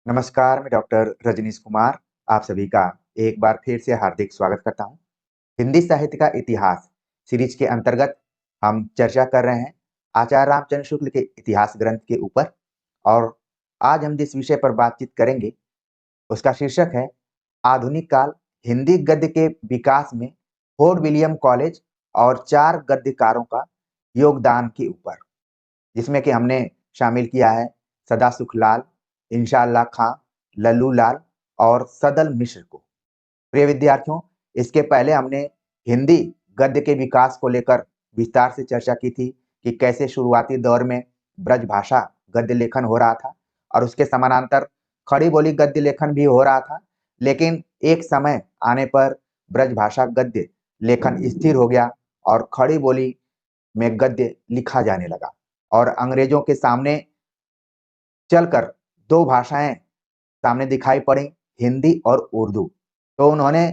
नमस्कार, मैं डॉक्टर रजनीश कुमार आप सभी का एक बार फिर से हार्दिक स्वागत करता हूँ। हिंदी साहित्य का इतिहास सीरीज के अंतर्गत हम चर्चा कर रहे हैं आचार्य रामचंद्र शुक्ल के इतिहास ग्रंथ के ऊपर। और आज हम जिस विषय पर बातचीत करेंगे उसका शीर्षक है आधुनिक काल हिंदी गद्य के विकास में फोर्ट विलियम कॉलेज और 4 गद्यकारों का योगदान के ऊपर, जिसमें कि हमने शामिल किया है सदा सुखलाल, इंशाअल्लाह खां, लल्लू लाल और सदल मिश्र को। प्रिय विद्यार्थियों, इसके पहले हमने हिंदी गद्य के विकास को लेकर विस्तार से चर्चा की थी कि कैसे शुरुआती दौर में ब्रज भाषा गद्य लेखन हो रहा था और उसके समानांतर खड़ी बोली गद्य लेखन भी हो रहा था। लेकिन एक समय आने पर ब्रज भाषा गद्य लेखन स्थिर हो गया और खड़ी बोली में गद्य लिखा जाने लगा और अंग्रेजों के सामने चलकर 2 भाषाएं सामने दिखाई पड़ी, हिंदी और उर्दू। तो उन्होंने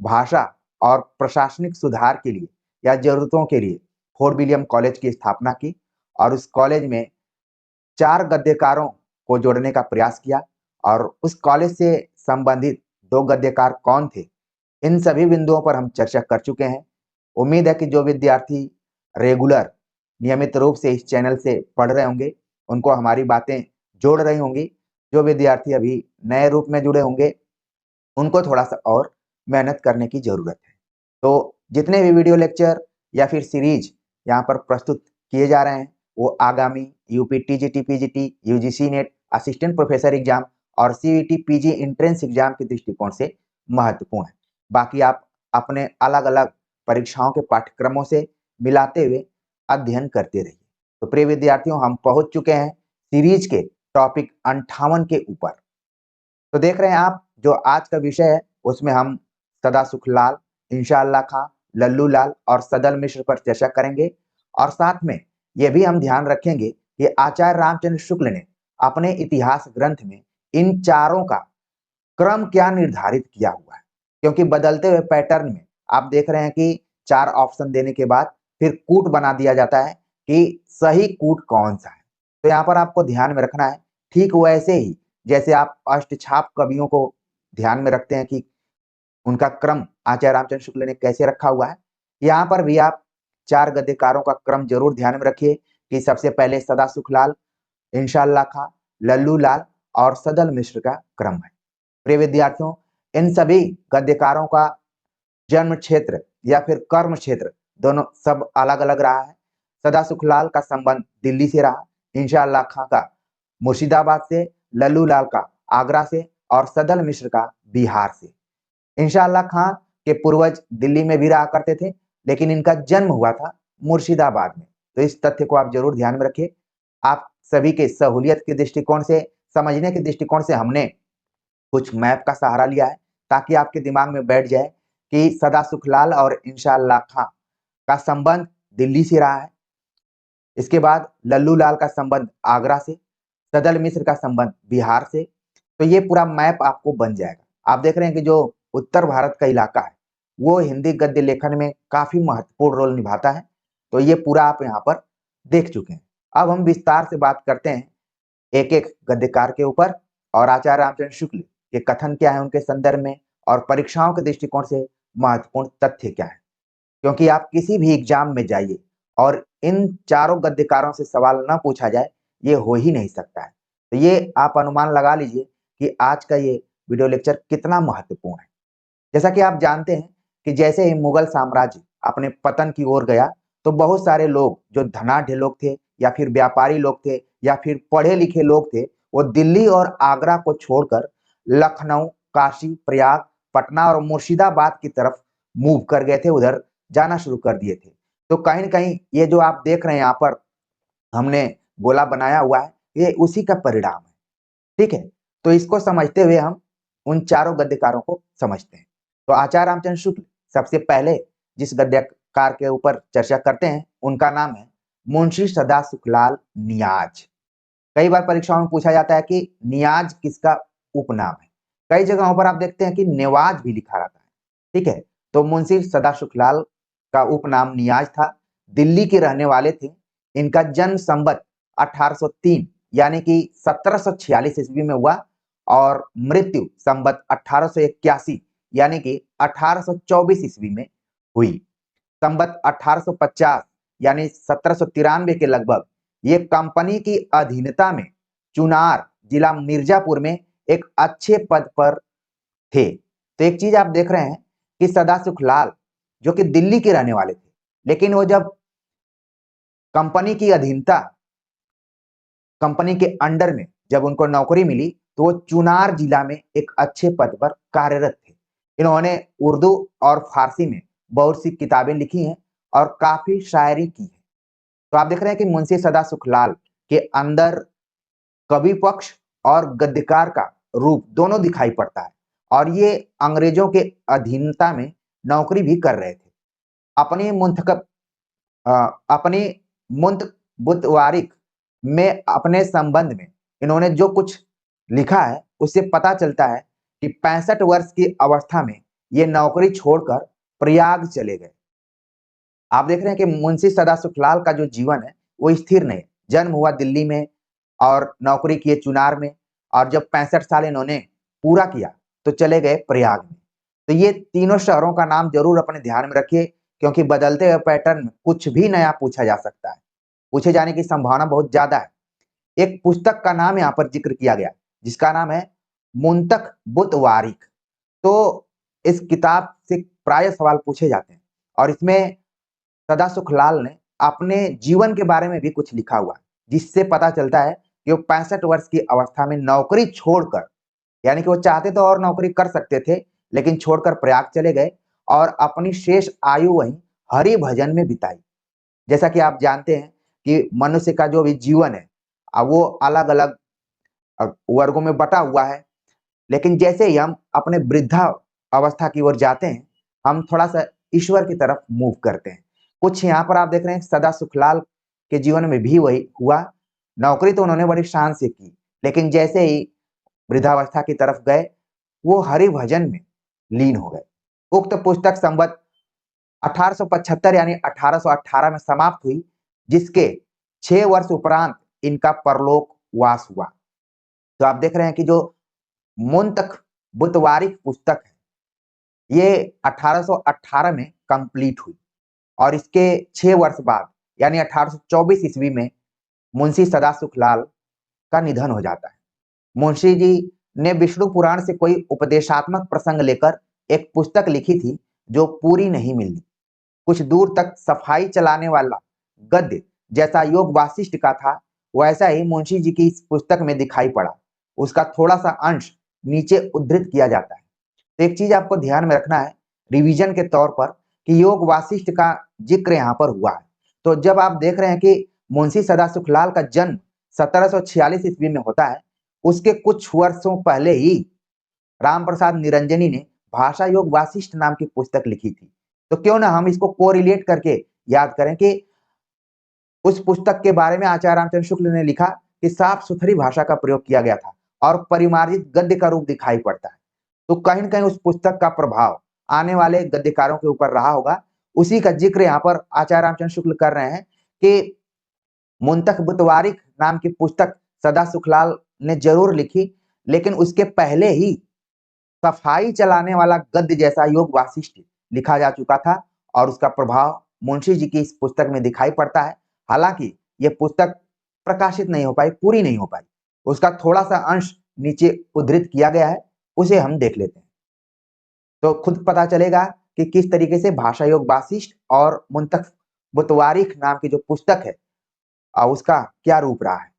भाषा और प्रशासनिक सुधार के लिए या जरूरतों के लिए फोर्ट विलियम कॉलेज की स्थापना की और उस कॉलेज में 4 गद्यकारों को जोड़ने का प्रयास किया। और उस कॉलेज से संबंधित 2 गद्यकार कौन थे, इन सभी बिंदुओं पर हम चर्चा कर चुके हैं। उम्मीद है कि जो विद्यार्थी रेगुलर नियमित रूप से इस चैनल से पढ़ रहे होंगे उनको हमारी बातें जोड़ रही होंगी। जो विद्यार्थी अभी नए रूप में जुड़े होंगे उनको थोड़ा-सा और मेहनत करने की ज़रूरत है। तो जितने भी वीडियो लेक्चर या फिर सीरीज यहाँ पर प्रस्तुत किए जा रहे हैं, वो आगामी UP TGT, PGT, UGC net, assistant professor exam और सीईटी पीजी एंट्रेंस एग्जाम के दृष्टिकोण से महत्वपूर्ण है। बाकी आप अपने अलग-अलग परीक्षाओं के पाठ्यक्रमों से मिलाते हुए अध्ययन करते रहिए। तो प्रिय विद्यार्थियों, हम पहुंच चुके हैं सीरीज के टॉपिक 58 के ऊपर। तो देख रहे हैं आप, जो आज का विषय है उसमें हम सदा सुखलाल, इंशाअल्लाह खां, लल्लू लाल और सदल मिश्र पर चर्चा करेंगे। और साथ में यह भी हम ध्यान रखेंगे कि आचार्य रामचंद्र शुक्ल ने अपने इतिहास ग्रंथ में इन चारों का क्रम क्या निर्धारित किया हुआ है, क्योंकि बदलते हुए पैटर्न में आप देख रहे हैं कि 4 ऑप्शन देने के बाद फिर कूट बना दिया जाता है कि सही कूट कौन सा है। तो यहाँ पर आपको ध्यान में रखना है, ठीक वैसे ही जैसे आप अष्टछाप कवियों को ध्यान में रखते हैं कि उनका क्रम आचार्य रामचंद्र शुक्ल ने कैसे रखा हुआ है, यहाँ पर भी आप 4 गद्यकारों का क्रम जरूर ध्यान में रखिए कि सबसे पहले सदा सुखलाल, इंशाअल्लाह खां, लल्लू लाल और सदल मिश्र का क्रम है। प्रिय विद्यार्थियों, इन सभी गद्यकारों का जन्म क्षेत्र या फिर कर्म क्षेत्र दोनों सब अलग-अलग रहा है। सदा सुखलाल का संबंध दिल्ली से रहा, इंशाअल्लाह खां का मुर्शिदाबाद से, लल्लू लाल का आगरा से और सदल मिश्र का बिहार से। इंशाअल्लाह खां के पूर्वज दिल्ली में भी रहा करते थे, लेकिन इनका जन्म हुआ था मुर्शिदाबाद में। तो इस तथ्य को आप जरूर ध्यान में रखिए। आप सभी के सहूलियत के दृष्टिकोण से, समझने के दृष्टिकोण से हमने कुछ मैप का सहारा लिया है ताकि आपके दिमाग में बैठ जाए कि सदा सुखलाल और इंशाअल्लाह खां का संबंध दिल्ली से रहा है। इसके बाद लल्लू लाल का संबंध आगरा से, सदल मिश्र का संबंध बिहार से। तो ये पूरा मैप आपको बन जाएगा। आप देख रहे हैं कि जो उत्तर भारत का इलाका है वो हिंदी गद्य लेखन में काफी महत्वपूर्ण रोल निभाता है। तो ये पूरा आप यहाँ पर देख चुके हैं। अब हम विस्तार से बात करते हैं एक-एक गद्यकार के ऊपर और आचार्य रामचंद्र शुक्ल के कथन क्या है उनके संदर्भ में और परीक्षाओं के दृष्टिकोण से महत्वपूर्ण तथ्य क्या है। क्योंकि आप किसी भी एग्जाम में जाइए और इन चारों गद्यकारों से सवाल ना पूछा जाए, ये हो ही नहीं सकता है। तो ये आप अनुमान लगा लीजिए कि आज का ये वीडियो लेक्चर कितना महत्वपूर्ण है। जैसा कि आप जानते हैं कि जैसे ही मुगल साम्राज्य अपने पतन की ओर गया, तो बहुत सारे लोग जो धनाढ्य लोग थे या फिर व्यापारी लोग थे या फिर पढ़े लिखे लोग थे, वो दिल्ली और आगरा को छोड़कर लखनऊ, काशी, प्रयाग, पटना और मुर्शिदाबाद की तरफ मूव कर गए थे, उधर जाना शुरू कर दिए थे। तो कहीं न कहीं ये जो आप देख रहे हैं यहाँ पर हमने गोला बनाया हुआ है, ये उसी का परिणाम है। ठीक है? तो इसको समझते हुए हम उन चारों गद्यकारों को समझते हैं। तो आचार्य रामचंद्र शुक्ल सबसे पहले जिस गद्यकार के ऊपर चर्चा करते हैं, उनका नाम है मुंशी सदा सुखलाल नियाज। कई बार परीक्षाओं में पूछा जाता है कि नियाज किसका उपनाम है। कई जगहों पर आप देखते हैं कि नेवाज भी लिखा रहता है। ठीक है? तो मुंशी सदा सुखलाल का उपनाम नियाज था। दिल्ली के रहने वाले थे। इनका जन्म संवत 1803 यानी कि 1746 ईस्वी में हुआ और मृत्यु संवत 1881 यानी कि 1824 ईस्वी में हुई। संवत 1850 यानी 1793 के लगभग ये कंपनी की अधीनता में चुनार जिला मिर्जापुर में एक अच्छे पद पर थे। तो एक चीज आप देख रहे हैं कि सदाशिव लाल जो कि दिल्ली के रहने वाले थे, लेकिन वो जब कंपनी की अधीनता, कंपनी के अंडर में जब उनको नौकरी मिली तो वो चुनार जिला में एक अच्छे पद पर कार्यरत थे। इन्होंने उर्दू और फारसी में बहुत सी किताबें लिखी हैं और काफी शायरी की है। तो आप देख रहे हैं कि मुंशी सदाशिव लाल के अंदर कवि पक्ष और गद्यकार का रूप दोनों दिखाई पड़ता है और ये अंग्रेजों के अधीनता में नौकरी भी कर रहे थे। अपनी मुंतखब अपनी मुंतबुतवारिक में अपने संबंध में इन्होंने जो कुछ लिखा है उससे पता चलता है कि 65 वर्ष की अवस्था में ये नौकरी छोड़कर प्रयाग चले गए। आप देख रहे हैं कि मुंशी सदाशिव लाल का जो जीवन है वो स्थिर नहीं। जन्म हुआ दिल्ली में और नौकरी किए चुनार में, और जब 65 साल इन्होंने पूरा किया तो चले गए प्रयाग में। तो ये तीनों शहरों का नाम जरूर अपने ध्यान में रखिए, क्योंकि बदलते हुए पैटर्न में कुछ भी नया पूछा जा सकता है, पूछे जाने की संभावना बहुत ज्यादा है। एक पुस्तक का नाम यहाँ पर जिक्र किया गया जिसका नाम है मुंतखबुतवारिक। तो इस किताब से प्राय सवाल पूछे जाते हैं और इसमें सदाशिव लाल ने अपने जीवन के बारे में भी कुछ लिखा हुआ है, जिससे पता चलता है कि वो 65 वर्ष की अवस्था में नौकरी छोड़कर, यानी कि वो चाहते तो और नौकरी कर सकते थे लेकिन छोड़कर प्रयाग चले गए और अपनी शेष आयु वहीं हरि भजन में बिताई। जैसा कि आप जानते हैं कि मनुष्य का जो भी जीवन है वो अलग अलग वर्गों में बटा हुआ है, लेकिन जैसे ही हम अपने वृद्धा अवस्था की ओर जाते हैं हम थोड़ा सा ईश्वर की तरफ मूव करते हैं। कुछ यहाँ पर आप देख रहे हैं सदाशिव लाल के जीवन में भी वही हुआ। नौकरी तो उन्होंने बड़ी शान से की, लेकिन जैसे ही वृद्धावस्था की तरफ गए वो हरि भजन में लीन हो गए। उक्त पुस्तक संवत 1875 यानी 1818 में समाप्त हुई, जिसके 6 वर्ष उपरांत इनका परलोक वास हुआ। तो आप देख रहे हैं कि जो मुंतखबुतवारिक पुस्तक है ये 1818 में कंप्लीट हुई और इसके 6 वर्ष बाद यानी 1824 ईस्वी में मुंशी सदाशिव लाल का निधन हो जाता है। मुंशी जी ने विष्णु पुराण से कोई उपदेशात्मक प्रसंग लेकर एक पुस्तक लिखी थी जो पूरी नहीं मिली। कुछ दूर तक सफाई चलाने वाला गद्य जैसा योग वासिष्ठ का था, वैसा ही मुंशी जी की इस पुस्तक में दिखाई पड़ा। उसका थोड़ा सा अंश नीचे उद्धृत किया जाता है। तो एक चीज आपको ध्यान में रखना है रिवीजन के तौर पर कि योग वासिष्ठ का जिक्र यहाँ पर हुआ है। तो जब आप देख रहे हैं कि मुंशी सदाशिव लाल का जन्म 1746 ईस्वी में होता है, उसके कुछ वर्षों पहले ही राम प्रसाद निरंजनी ने भाषा योग वासिष्ठ नाम की पुस्तक लिखी थी। तो क्यों ना हम इसको कोरिलेट करके याद करें कि उस पुस्तक के बारे में आचार्य रामचंद्र शुक्ल ने लिखा कि साफ सुथरी भाषा का प्रयोग किया गया था और परिमार्जित गद्य का रूप दिखाई पड़ता है। तो कहीं न कहीं उस पुस्तक का प्रभाव आने वाले गद्यकारों के ऊपर रहा होगा। उसी का जिक्र यहाँ पर आचार्य रामचंद्र शुक्ल कर रहे हैं कि मुंतखबुतवारिक नाम की पुस्तक सदाशिव लाल ने जरूर लिखी, लेकिन उसके पहले ही सफाई चलाने वाला गद्य जैसा योग वासिष्ठ लिखा जा चुका था और उसका प्रभाव मुंशी जी की इस पुस्तक में दिखाई पड़ता है। हालांकि यह पुस्तक प्रकाशित नहीं हो पाई, पूरी नहीं हो पाई, उसका थोड़ा सा अंश नीचे उद्धृत किया गया है, उसे हम देख लेते हैं तो खुद पता चलेगा कि किस तरीके से भाषा योग वासिष्ठ और मुंतखबुतवारिक नाम की जो पुस्तक है उसका क्या रूप रहा है।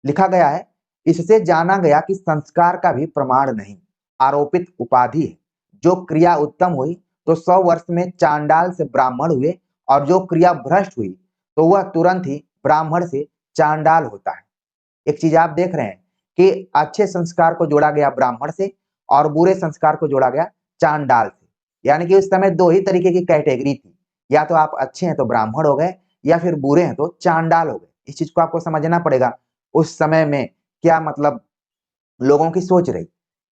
लिखा गया है, इससे जाना गया कि संस्कार का भी प्रमाण नहीं, आरोपित उपाधि है। जो क्रिया उत्तम हुई तो 100 वर्ष में चांडाल से ब्राह्मण हुए और जो क्रिया भ्रष्ट हुई तो वह तुरंत ही ब्राह्मण से चांडाल होता है। एक चीज आप देख रहे हैं कि अच्छे संस्कार को जोड़ा गया ब्राह्मण से और बुरे संस्कार को जोड़ा गया चांडाल से, यानी कि उस समय दो ही तरीके की कैटेगरी थी, या तो आप अच्छे हैं तो ब्राह्मण हो गए या फिर बुरे हैं तो चांडाल हो गए। इस चीज को आपको समझना पड़ेगा उस समय में क्या मतलब लोगों की सोच रही।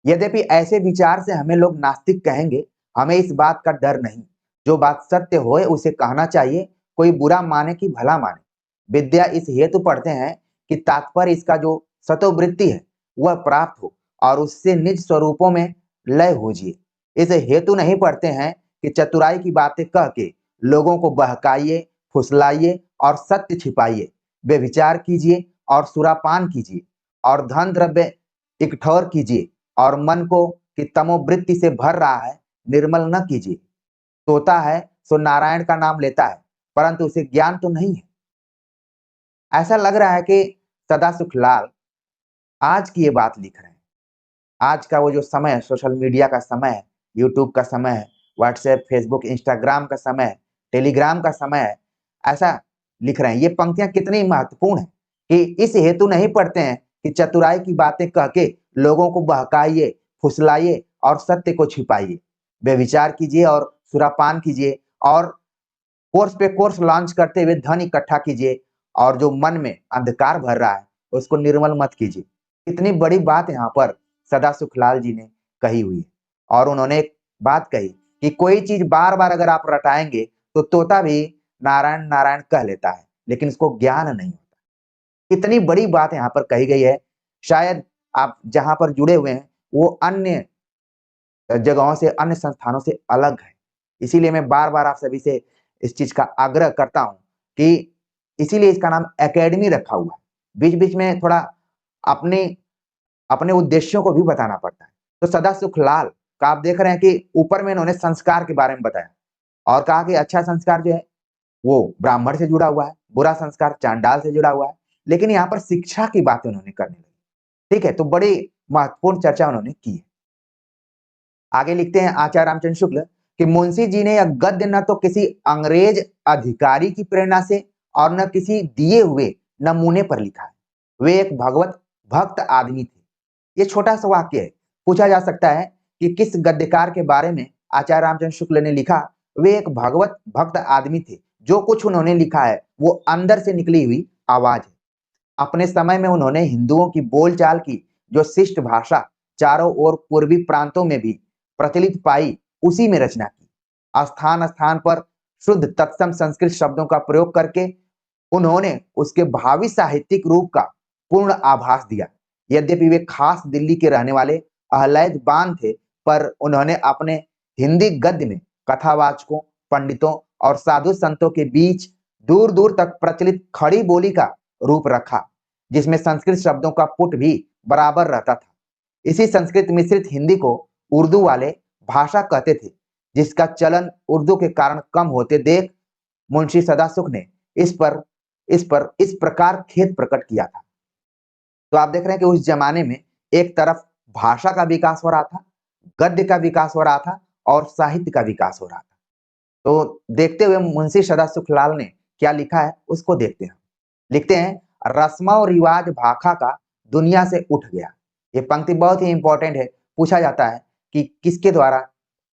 यद्यपि ऐसे विचार से हमें लोग नास्तिक कहेंगे, हमें इस बात का डर नहीं। जो बात सत्य होए उसे कहना चाहिए, कोई बुरा माने कि भला माने। विद्या इस हेतु पढ़ते हैं कि तात्पर्य इसका जो सतोवृत्ति है वह प्राप्त हो और उससे निज स्वरूपों में लय होजिए। इस हेतु नहीं पढ़ते हैं कि चतुराई की बातें कह के लोगों को बहकाइए, फुसलाइए और सत्य छिपाइए। व्यभिचार कीजिए और सुरापान कीजिए और धन द्रव्य इकठौर कीजिए और मन को कि तमोवृत्ति से भर रहा है निर्मल न कीजिए। तोता है सो नारायण का नाम लेता है, परंतु उसे ज्ञान तो नहीं है। ऐसा लग रहा है कि सदासुख लाल आज की ये बात लिख रहे हैं। आज का वो जो समय है, सोशल मीडिया का समय है, यूट्यूब का समय है, व्हाट्सएप, फेसबुक, इंस्टाग्राम का समय है, टेलीग्राम का समय है, ऐसा लिख रहे हैं। ये पंक्तियां कितनी महत्वपूर्ण है कि इस हेतु नहीं पढ़ते हैं कि चतुराई की बातें कह के लोगों को बहकाइए, फुसलाइए और सत्य को छिपाइए। व्यभिचार कीजिए और सुरापान कीजिए और कोर्स पे कोर्स लॉन्च करते हुए धन इकट्ठा कीजिए और जो मन में अंधकार भर रहा है उसको निर्मल मत कीजिए। इतनी बड़ी बात यहाँ पर सदासुख लाल जी ने कही हुई है। और उन्होंने एक बात कही कि कोई चीज बार बार अगर आप रटाएंगे तो तोता भी नारायण नारायण कह लेता है, लेकिन उसको ज्ञान नहीं होता। इतनी बड़ी बात यहाँ पर कही गई है। शायद आप जहां पर जुड़े हुए हैं वो अन्य जगहों से, अन्य संस्थानों से अलग है। इसीलिए मैं बार बार आप सभी से इस चीज का आग्रह करता हूं कि इसीलिए इसका नाम एकेडमी रखा हुआ है। बीच बीच में थोड़ा अपने अपने उद्देश्यों को भी बताना पड़ता है। तो सदासुख लाल का आप देख रहे हैं कि ऊपर में इन्होंने संस्कार के बारे में बताया और कहा कि अच्छा संस्कार जो है वो ब्राह्मण से जुड़ा हुआ है, बुरा संस्कार चांडाल से जुड़ा हुआ है। लेकिन यहाँ पर शिक्षा की बातें उन्होंने करने लगी। ठीक है, तो बड़ी महत्वपूर्ण चर्चा उन्होंने की है। आगे लिखते हैं आचार्य रामचंद्र शुक्ल कि मुंशी जी ने यह गद्य न तो किसी अंग्रेज अधिकारी की प्रेरणा से और न किसी दिए हुए नमूने पर लिखा है। वे एक भगवत भक्त आदमी थे। ये छोटा सा वाक्य है। पूछा जा सकता है कि किस गद्यकार के बारे में आचार्य रामचंद्र शुक्ल ने लिखा। वे एक भगवत भक्त आदमी थे। जो कुछ उन्होंने लिखा है वो अंदर से निकली हुई आवाज है। अपने समय में उन्होंने हिंदुओं की बोलचाल की जो शिष्ट भाषा चारों ओर पूर्वी प्रांतों में भी प्रचलित पाई, उसी में रचना की। स्थान स्थान पर शुद्ध तत्सम संस्कृत शब्दों का प्रयोग करके उन्होंने उसके भावी साहित्यिक रूप का पूर्ण आभास दिया। यद्यपि वे खास दिल्ली के रहने वाले अहलैज बान थे, पर उन्होंने अपने हिंदी गद्य में कथावाचकों, पंडितों और साधु संतों के बीच दूर दूर तक प्रचलित खड़ी बोली का रूप रखा, जिसमें संस्कृत शब्दों का पुट भी बराबर रहता था। इसी संस्कृत मिश्रित हिंदी को उर्दू वाले भाषा कहते थे, जिसका चलन उर्दू के कारण कम होते देख मुंशी सदासुख ने इस प्रकार खेद प्रकट किया था। तो आप देख रहे हैं कि उस जमाने में एक तरफ भाषा का विकास हो रहा था, गद्य का विकास हो रहा था और साहित्य का विकास हो रहा था। तो देखते हुए मुंशी सदासुख लाल ने क्या लिखा है उसको देखते हैं। लिखते हैं, रस्म और रिवाज भाखा का दुनिया से उठ गया। ये पंक्ति बहुत ही इंपॉर्टेंट है। पूछा जाता है कि किसके द्वारा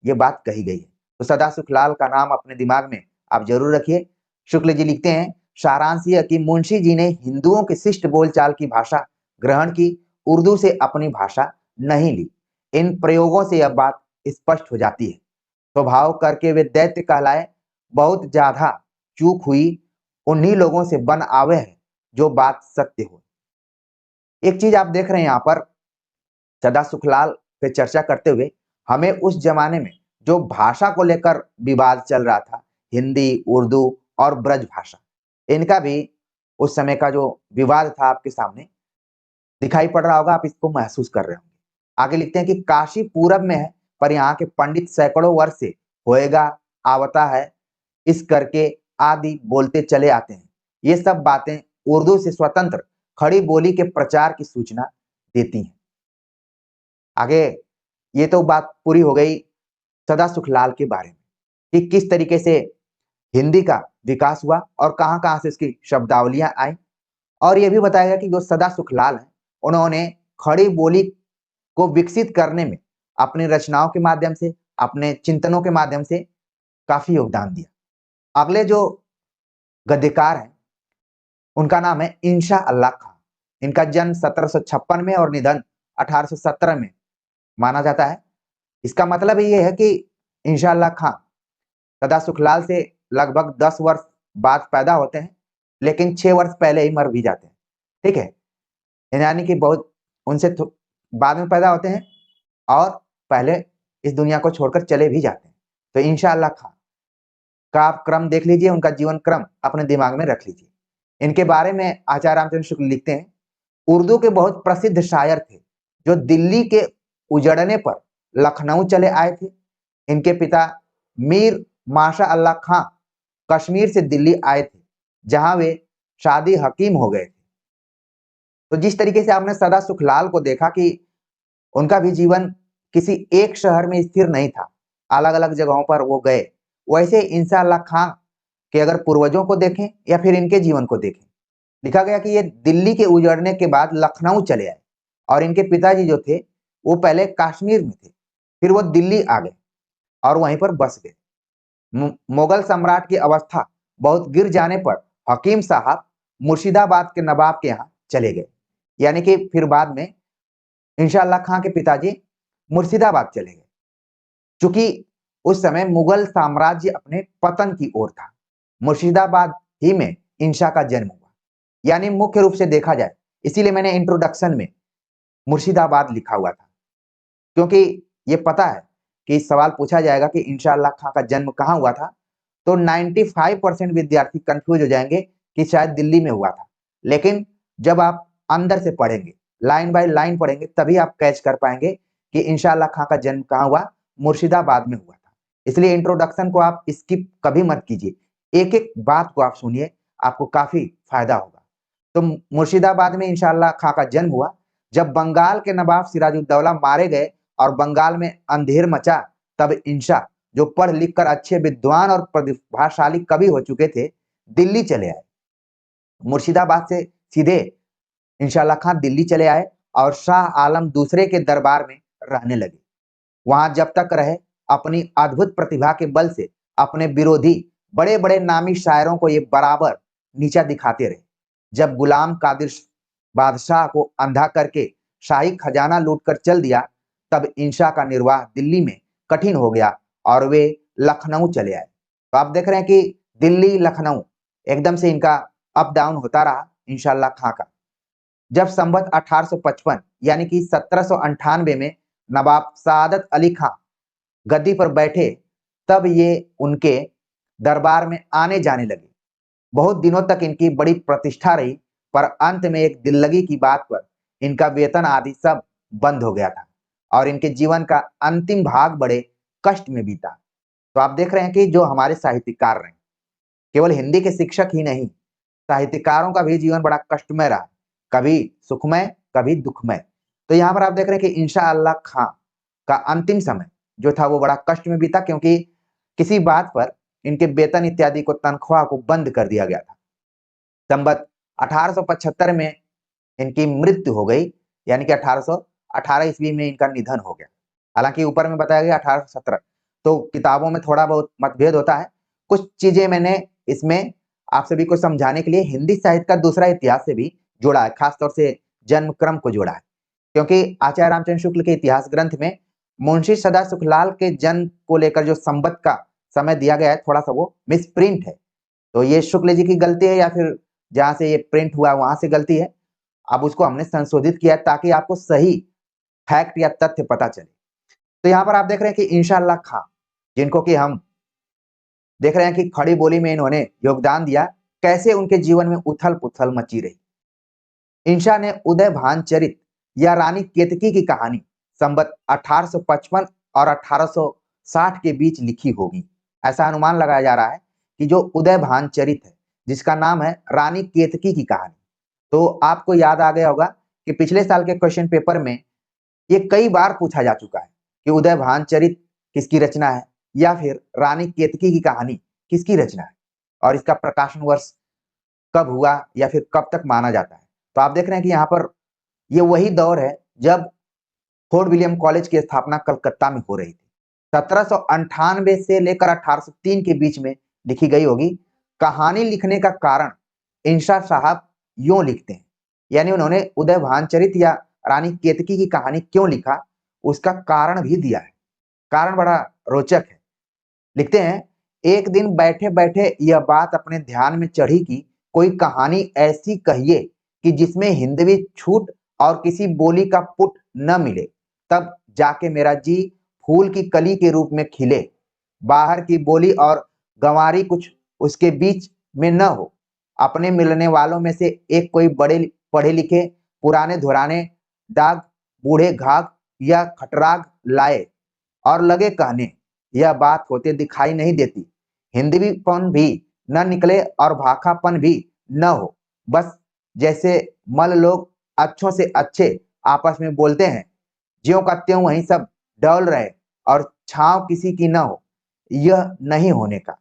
ये बात कही गई है, तो सदासुख लाल का नाम अपने दिमाग में आप जरूर रखिए। शुक्ल जी लिखते हैं, सारांश यह कि मुंशी जी ने हिंदुओं के शिष्ट बोलचाल की भाषा ग्रहण की, उर्दू से अपनी भाषा नहीं ली। इन प्रयोगों से यह बात स्पष्ट हो जाती है। स्वभाव करके वे दैत्य कहलाए, बहुत ज्यादा चूक हुई उन्हीं लोगों से बन आवे है जो बात सत्य हो। एक चीज आप देख रहे हैं यहाँ पर सदासुख लाल पे चर्चा करते हुए, हमें उस जमाने में जो भाषा को लेकर विवाद चल रहा था, हिंदी, उर्दू और ब्रज भाषा, इनका भी उस समय का जो विवाद था आपके सामने दिखाई पड़ रहा होगा, आप इसको महसूस कर रहे होंगे। आगे लिखते हैं कि काशी पूरब में है, पर यहाँ के पंडित सैकड़ों वर्ष से होएगा, आवता है, इस करके आदि बोलते चले आते हैं। ये सब बातें उर्दू से स्वतंत्र खड़ी बोली के प्रचार की सूचना देती हैं। आगे ये तो बात पूरी हो गई सदासुख लाल के बारे में कि किस तरीके से हिंदी का विकास हुआ और कहां-कहां से इसकी शब्दावलियां आई। और यह भी बताया गया कि जो सदासुख लाल हैं, उन्होंने खड़ी बोली को विकसित करने में अपनी रचनाओं के माध्यम से, अपने चिंतनों के माध्यम से काफी योगदान दिया। अगले जो गद्यकार हैं उनका नाम है इंशा अल्लाह खां। इनका जन्म 1756 में और निधन 1817 में माना जाता है। इसका मतलब ये है कि इंशा अल्लाह खां सदासुख लाल से लगभग 10 वर्ष बाद पैदा होते हैं, लेकिन 6 वर्ष पहले ही मर भी जाते हैं। ठीक है, यानी कि बहुत उनसे बाद में पैदा होते हैं और पहले इस दुनिया को छोड़कर चले भी जाते हैं। तो इंशाअल्लाह खां का आप क्रम देख लीजिए, उनका जीवन क्रम अपने दिमाग में रख लीजिए। इनके बारे में आचार्य रामचंद्र शुक्ल लिखते हैं, उर्दू के बहुत प्रसिद्ध शायर थे, जो दिल्ली के उजड़ने पर लखनऊ चले आए थे। इनके पिता मीर माशा अल्लाह खां कश्मीर से दिल्ली आए थे, जहां वे शादी हकीम हो गए थे। तो जिस तरीके से आपने सदा सुखलाल को देखा कि उनका भी जीवन किसी एक शहर में स्थिर नहीं था, अलग-अलग जगहों पर वो गए, वैसे इंशाअल्लाह खां के अगर पूर्वजों को देखें या फिर इनके जीवन को देखें, लिखा गया कि ये दिल्ली के उजड़ने के बाद लखनऊ चले आए और इनके पिताजी जो थे, वो पहले कश्मीर में थे, फिर वो दिल्ली आ गए और वहीं पर बस गए। मुगल सम्राट की अवस्था बहुत गिर जाने पर हकीम साहब मुर्शिदाबाद के नवाब के यहाँ चले गए, यानी कि फिर बाद में इंशाअल्लाह खां के पिताजी मुर्शिदाबाद चले गए। चूंकि उस समय मुगल साम्राज्य अपने पतन की ओर था, मुर्शिदाबाद ही में इंशा का जन्म हुआ। यानी मुख्य रूप से देखा जाए, इसीलिए मैंने इंट्रोडक्शन में मुर्शिदाबाद लिखा हुआ था, क्योंकि ये पता है कि सवाल पूछा जाएगा कि इंशाअल्लाह खां का जन्म कहाँ हुआ था, तो 95% विद्यार्थी कंफ्यूज हो जाएंगे कि शायद दिल्ली में हुआ था। लेकिन जब आप अंदर से पढ़ेंगे, लाइन बाय लाइन पढ़ेंगे, तभी आप कैच कर पाएंगे कि इंशाअल्लाह खां का जन्म कहाँ हुआ, मुर्शिदाबाद में हुआ था। इसलिए इंट्रोडक्शन को आप स्किप कभी मत कीजिए, एक-एक बात को आप सुनिए, आपको काफी फायदा होगा। तो मुर्शिदाबाद में इंशाअल्लाह खां का जन्म हुआ। जब बंगाल के नवाब सिराजुद्दौला मारे गए और बंगाल में अंधेर मचा, तब इंशा, जो पढ़ लिख कर अच्छे विद्वान और प्रतिभाशाली कवि हो चुके थे, दिल्ली चले आए। मुर्शिदाबाद से सीधे इंशाअल्लाह खां दिल्ली चले आए और शाह आलम दूसरे के दरबार में रहने लगे। वहां जब तक रहे, अपनी अद्भुत प्रतिभा के बल से अपने विरोधी बड़े-बड़े नामी शायरों को ये बराबर नीचा दिखाते रहे। जब गुलाम कादिर बादशाह को अंधा करके शाही खजाना लूटकर चल दिया, तब इंशा का निर्वाह दिल्ली में कठिन हो गया और वे लखनऊ चले आए। तो आप देख रहे हैं कि दिल्ली लखनऊ एकदम से इनका अप डाउन होता रहा इंशाअल्लाह खां का। जब संवत 1855 यानी कि 1798 में नवाब सादत अली खां गद्दी पर बैठे, तब ये उनके दरबार में आने जाने लगे। बहुत दिनों तक इनकी बड़ी प्रतिष्ठा रही, पर अंत में एक दिल लगी की बात पर इनका वेतन आदि सब बंद हो गया था और इनके जीवन का अंतिम भाग बड़े कष्ट में बीता। तो आप देख रहे हैं कि जो हमारे साहित्यकार रहे, केवल हिंदी के शिक्षक ही नहीं, साहित्यकारों का भी जीवन बड़ा कष्टमय रहा, कभी सुखमय, कभी दुखमय। तो यहाँ पर आप देख रहे हैं कि इंशाअल्लाह खां का अंतिम समय जो था वो बड़ा कष्ट में बीता, क्योंकि किसी बात पर इनके वेतन इत्यादि को, तनख्वाह को बंद कर दिया गया था। संवत 1875 में इनकी मृत्यु हो गई, यानी कि 1818 ईस्वी में इनका निधन हो गया। हालांकि ऊपर में बताया गया 1817, तो किताबों में थोड़ा बहुत मतभेद होता है। कुछ चीजें मैंने इसमें आप सभी को समझाने के लिए हिंदी साहित्य का दूसरा इतिहास से भी जोड़ा है, खासतौर से जन्म क्रम को जोड़ा है, क्योंकि आचार्य रामचंद्र शुक्ल के इतिहास ग्रंथ में मुंशी सदा सुखलाल के जन्म को लेकर जो संवत का समय दिया गया है, थोड़ा सा वो मिसप्रिंट है। तो ये शुक्ल जी की गलती है या फिर जहां से ये प्रिंट हुआ वहां से गलती है, अब उसको हमने संशोधित किया ताकि आपको सही फैक्ट या तथ्य पता चले। तो यहाँ पर आप देख रहे हैं कि इंशाअल्लाह खां, जिनको कि हम देख रहे हैं कि खड़ी बोली में इन्होंने योगदान दिया, कैसे उनके जीवन में उथल पुथल मची रही। इंशा ने उदय भान चरित या रानी केतकी की कहानी संवत 1855 और 1860 के बीच लिखी होगी। ऐसा अनुमान लगाया जा रहा है कि जो उदय भान चरित है, जिसका नाम है रानी केतकी की कहानी, तो आपको याद आ गया होगा कि पिछले साल के क्वेश्चन पेपर में ये कई बार पूछा जा चुका है कि उदय भान चरित किसकी रचना है या फिर रानी केतकी की कहानी किसकी रचना है और इसका प्रकाशन वर्ष कब हुआ या फिर कब तक माना जाता है। तो आप देख रहे हैं कि यहाँ पर ये वही दौर है जब फोर्ट विलियम कॉलेज की स्थापना कलकत्ता में हो रही थी। 1798 से लेकर 1803 के बीच में लिखी गई होगी। कहानी लिखने का कारण इंशा साहब यूं लिखते हैं, यानी उन्होंने उदय भानचरित या रानी केतकी की कहानी क्यों लिखा, उसका कारण भी दिया है। कारण बड़ा रोचक है। लिखते हैं, एक दिन बैठे बैठे यह बात अपने ध्यान में चढ़ी कि कोई कहानी ऐसी कहिए कि जिसमें हिंदवी छूट और किसी बोली का पुट न मिले, तब जाके मेरा जी फूल की कली के रूप में खिले। बाहर की बोली और गंवारी कुछ उसके बीच में न हो। अपने मिलने वालों में से एक कोई बड़े पढ़े लिखे पुराने धुराने दाग बूढ़े घाघ या खटराग लाए और लगे कहने, यह बात होते दिखाई नहीं देती। हिंदवीपन भी न निकले और भाखापन भी न हो। बस जैसे मल लोग अच्छों से अच्छे आपस में बोलते हैं, ज्यों का त्यों वहीं सब डौल रहे और छांव किसी की न हो, यह नहीं होने का।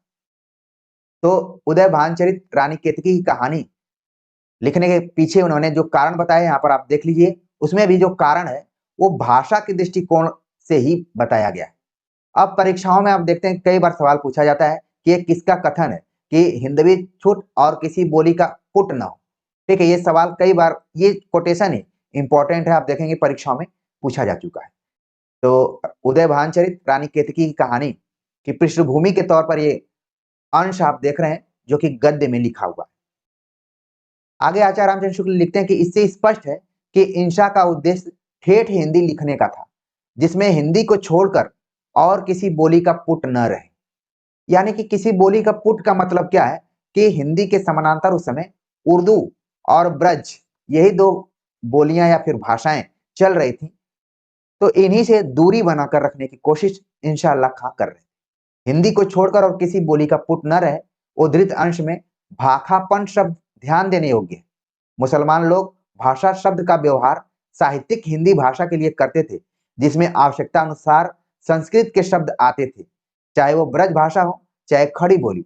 तो उदय भानचरित रानी केतकी की कहानी लिखने के पीछे उन्होंने जो कारण बताए यहाँ पर आप देख लीजिए, उसमें भी जो कारण है वो भाषा के दृष्टिकोण से ही बताया गया है। अब परीक्षाओं में आप देखते हैं कई बार सवाल पूछा जाता है कि ये किसका कथन है कि हिंदवी छुट और किसी बोली का पुट न हो। ठीक है, ये सवाल कई बार, ये कोटेशन ही इंपॉर्टेंट है, आप देखेंगे परीक्षाओं में पूछा जा चुका है। तो उदय भानचरित रानी केतकी की कहानी की पृष्ठभूमि के तौर पर ये अंश आप देख रहे हैं जो कि गद्य में लिखा हुआ है। आगे आचार्य रामचंद्र शुक्ल लिखते हैं कि इससे स्पष्ट है कि इंशा का उद्देश्य ठेठ हिंदी लिखने का था, जिसमें हिंदी को छोड़कर और किसी बोली का पुट न रहे। यानी कि किसी बोली का पुट का मतलब क्या है कि हिंदी के समानांतर उस समय उर्दू और ब्रज, यही दो बोलियां या फिर भाषाएं चल रही थी। तो इन्हीं से दूरी बनाकर रखने की कोशिश इंशाअल्लाह खां कर रहे। हिंदी को छोड़कर और किसी बोली का पुट न रहे। उद्धृत अंश में भाखापन शब्द ध्यान देने योग्य है। मुसलमान लोग भाषा शब्द का व्यवहार साहित्यिक हिंदी भाषा के लिए करते थे, जिसमें आवश्यकता अनुसार संस्कृत के शब्द आते थे, चाहे वो ब्रज भाषा हो चाहे खड़ी बोली।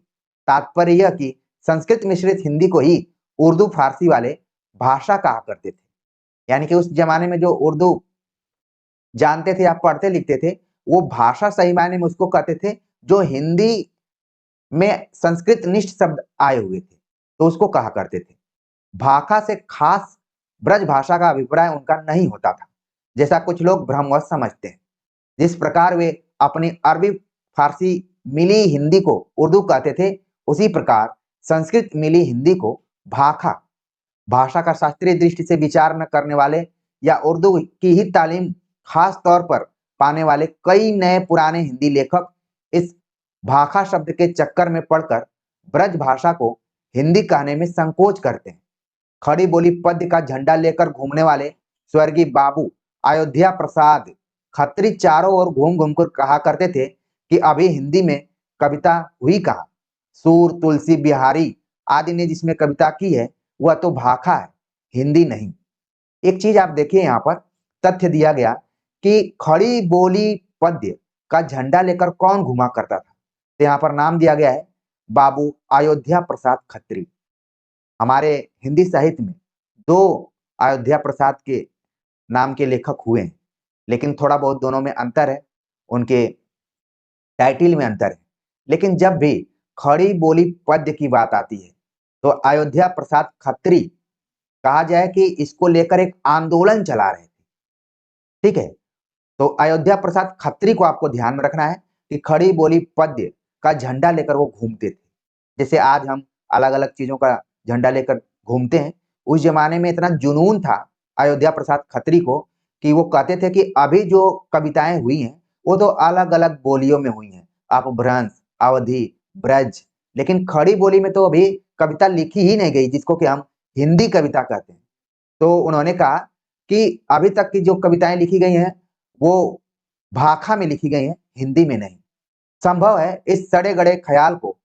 तात्पर्य यह कि संस्कृत मिश्रित हिंदी को ही उर्दू फारसी वाले भाषा कहा करते थे। यानी कि उस जमाने में जो उर्दू जानते थे या पढ़ते लिखते थे, वो भाषा सही मायने में उसको कहते थे जो हिंदी में संस्कृत निष्ठ शब्द आए हुए थे, तो उसको कहा करते थे। भाखा से खास ब्रज भाषा का अभिप्राय उनका नहीं होता था, जैसा कुछ लोग भ्रमवश समझते हैं। जिस प्रकार वे अपनी अरबी फारसी मिली हिंदी को उर्दू कहते थे, उसी प्रकार संस्कृत मिली हिंदी को भाखा, भाषा का शास्त्रीय दृष्टि से विचार न करने वाले या उर्दू की ही तालीम खास तौर पर पाने वाले कई नए पुराने हिंदी लेखक इस भाखा शब्द के चक्कर में पड़कर ब्रज भाषा को हिंदी कहने में संकोच करते हैं। खड़ी बोली पद्य का झंडा लेकर घूमने वाले स्वर्गीय बाबू अयोध्या प्रसाद खत्री चारों ओर घूम घूमकर कहा करते थे कि अभी हिंदी में कविता हुई कहाँ। सूर तुलसी बिहारी आदि ने जिसमें कविता की है वह तो भाखा है, हिंदी नहीं। एक चीज आप देखिए, यहाँ पर तथ्य दिया गया कि खड़ी बोली पद्य का झंडा लेकर कौन घुमा करता था, तो यहाँ पर नाम दिया गया है बाबू अयोध्या प्रसाद खत्री। हमारे हिंदी साहित्य में दो अयोध्या प्रसाद के नाम के लेखक हुए हैं, लेकिन थोड़ा बहुत दोनों में अंतर है, उनके टाइटिल में अंतर है। लेकिन जब भी खड़ी बोली पद्य की बात आती है तो अयोध्या प्रसाद खत्री कहा जाए कि इसको लेकर एक आंदोलन चला रहे थे। ठीक है, तो अयोध्या प्रसाद खत्री को आपको ध्यान में रखना है कि खड़ी बोली पद्य का झंडा लेकर वो घूमते थे। जैसे आज हम अलग अलग चीजों का झंडा लेकर घूमते हैं, उस जमाने में इतना जुनून था अयोध्या प्रसाद खत्री को कि वो कहते थे कि अभी जो कविताएं हुई हैं वो तो अलग अलग बोलियों में हुई हैं, अपभ्रंश, अवधी, ब्रज, लेकिन खड़ी बोली में तो अभी कविता लिखी ही नहीं गई, जिसको कि हम हिंदी कविता कहते हैं। तो उन्होंने कहा कि अभी तक की जो कविताएं लिखी गई हैं वो भाखा में लिखी गई हैं, हिंदी में नहीं। संभव है इस सड़े गड़े ख्याल को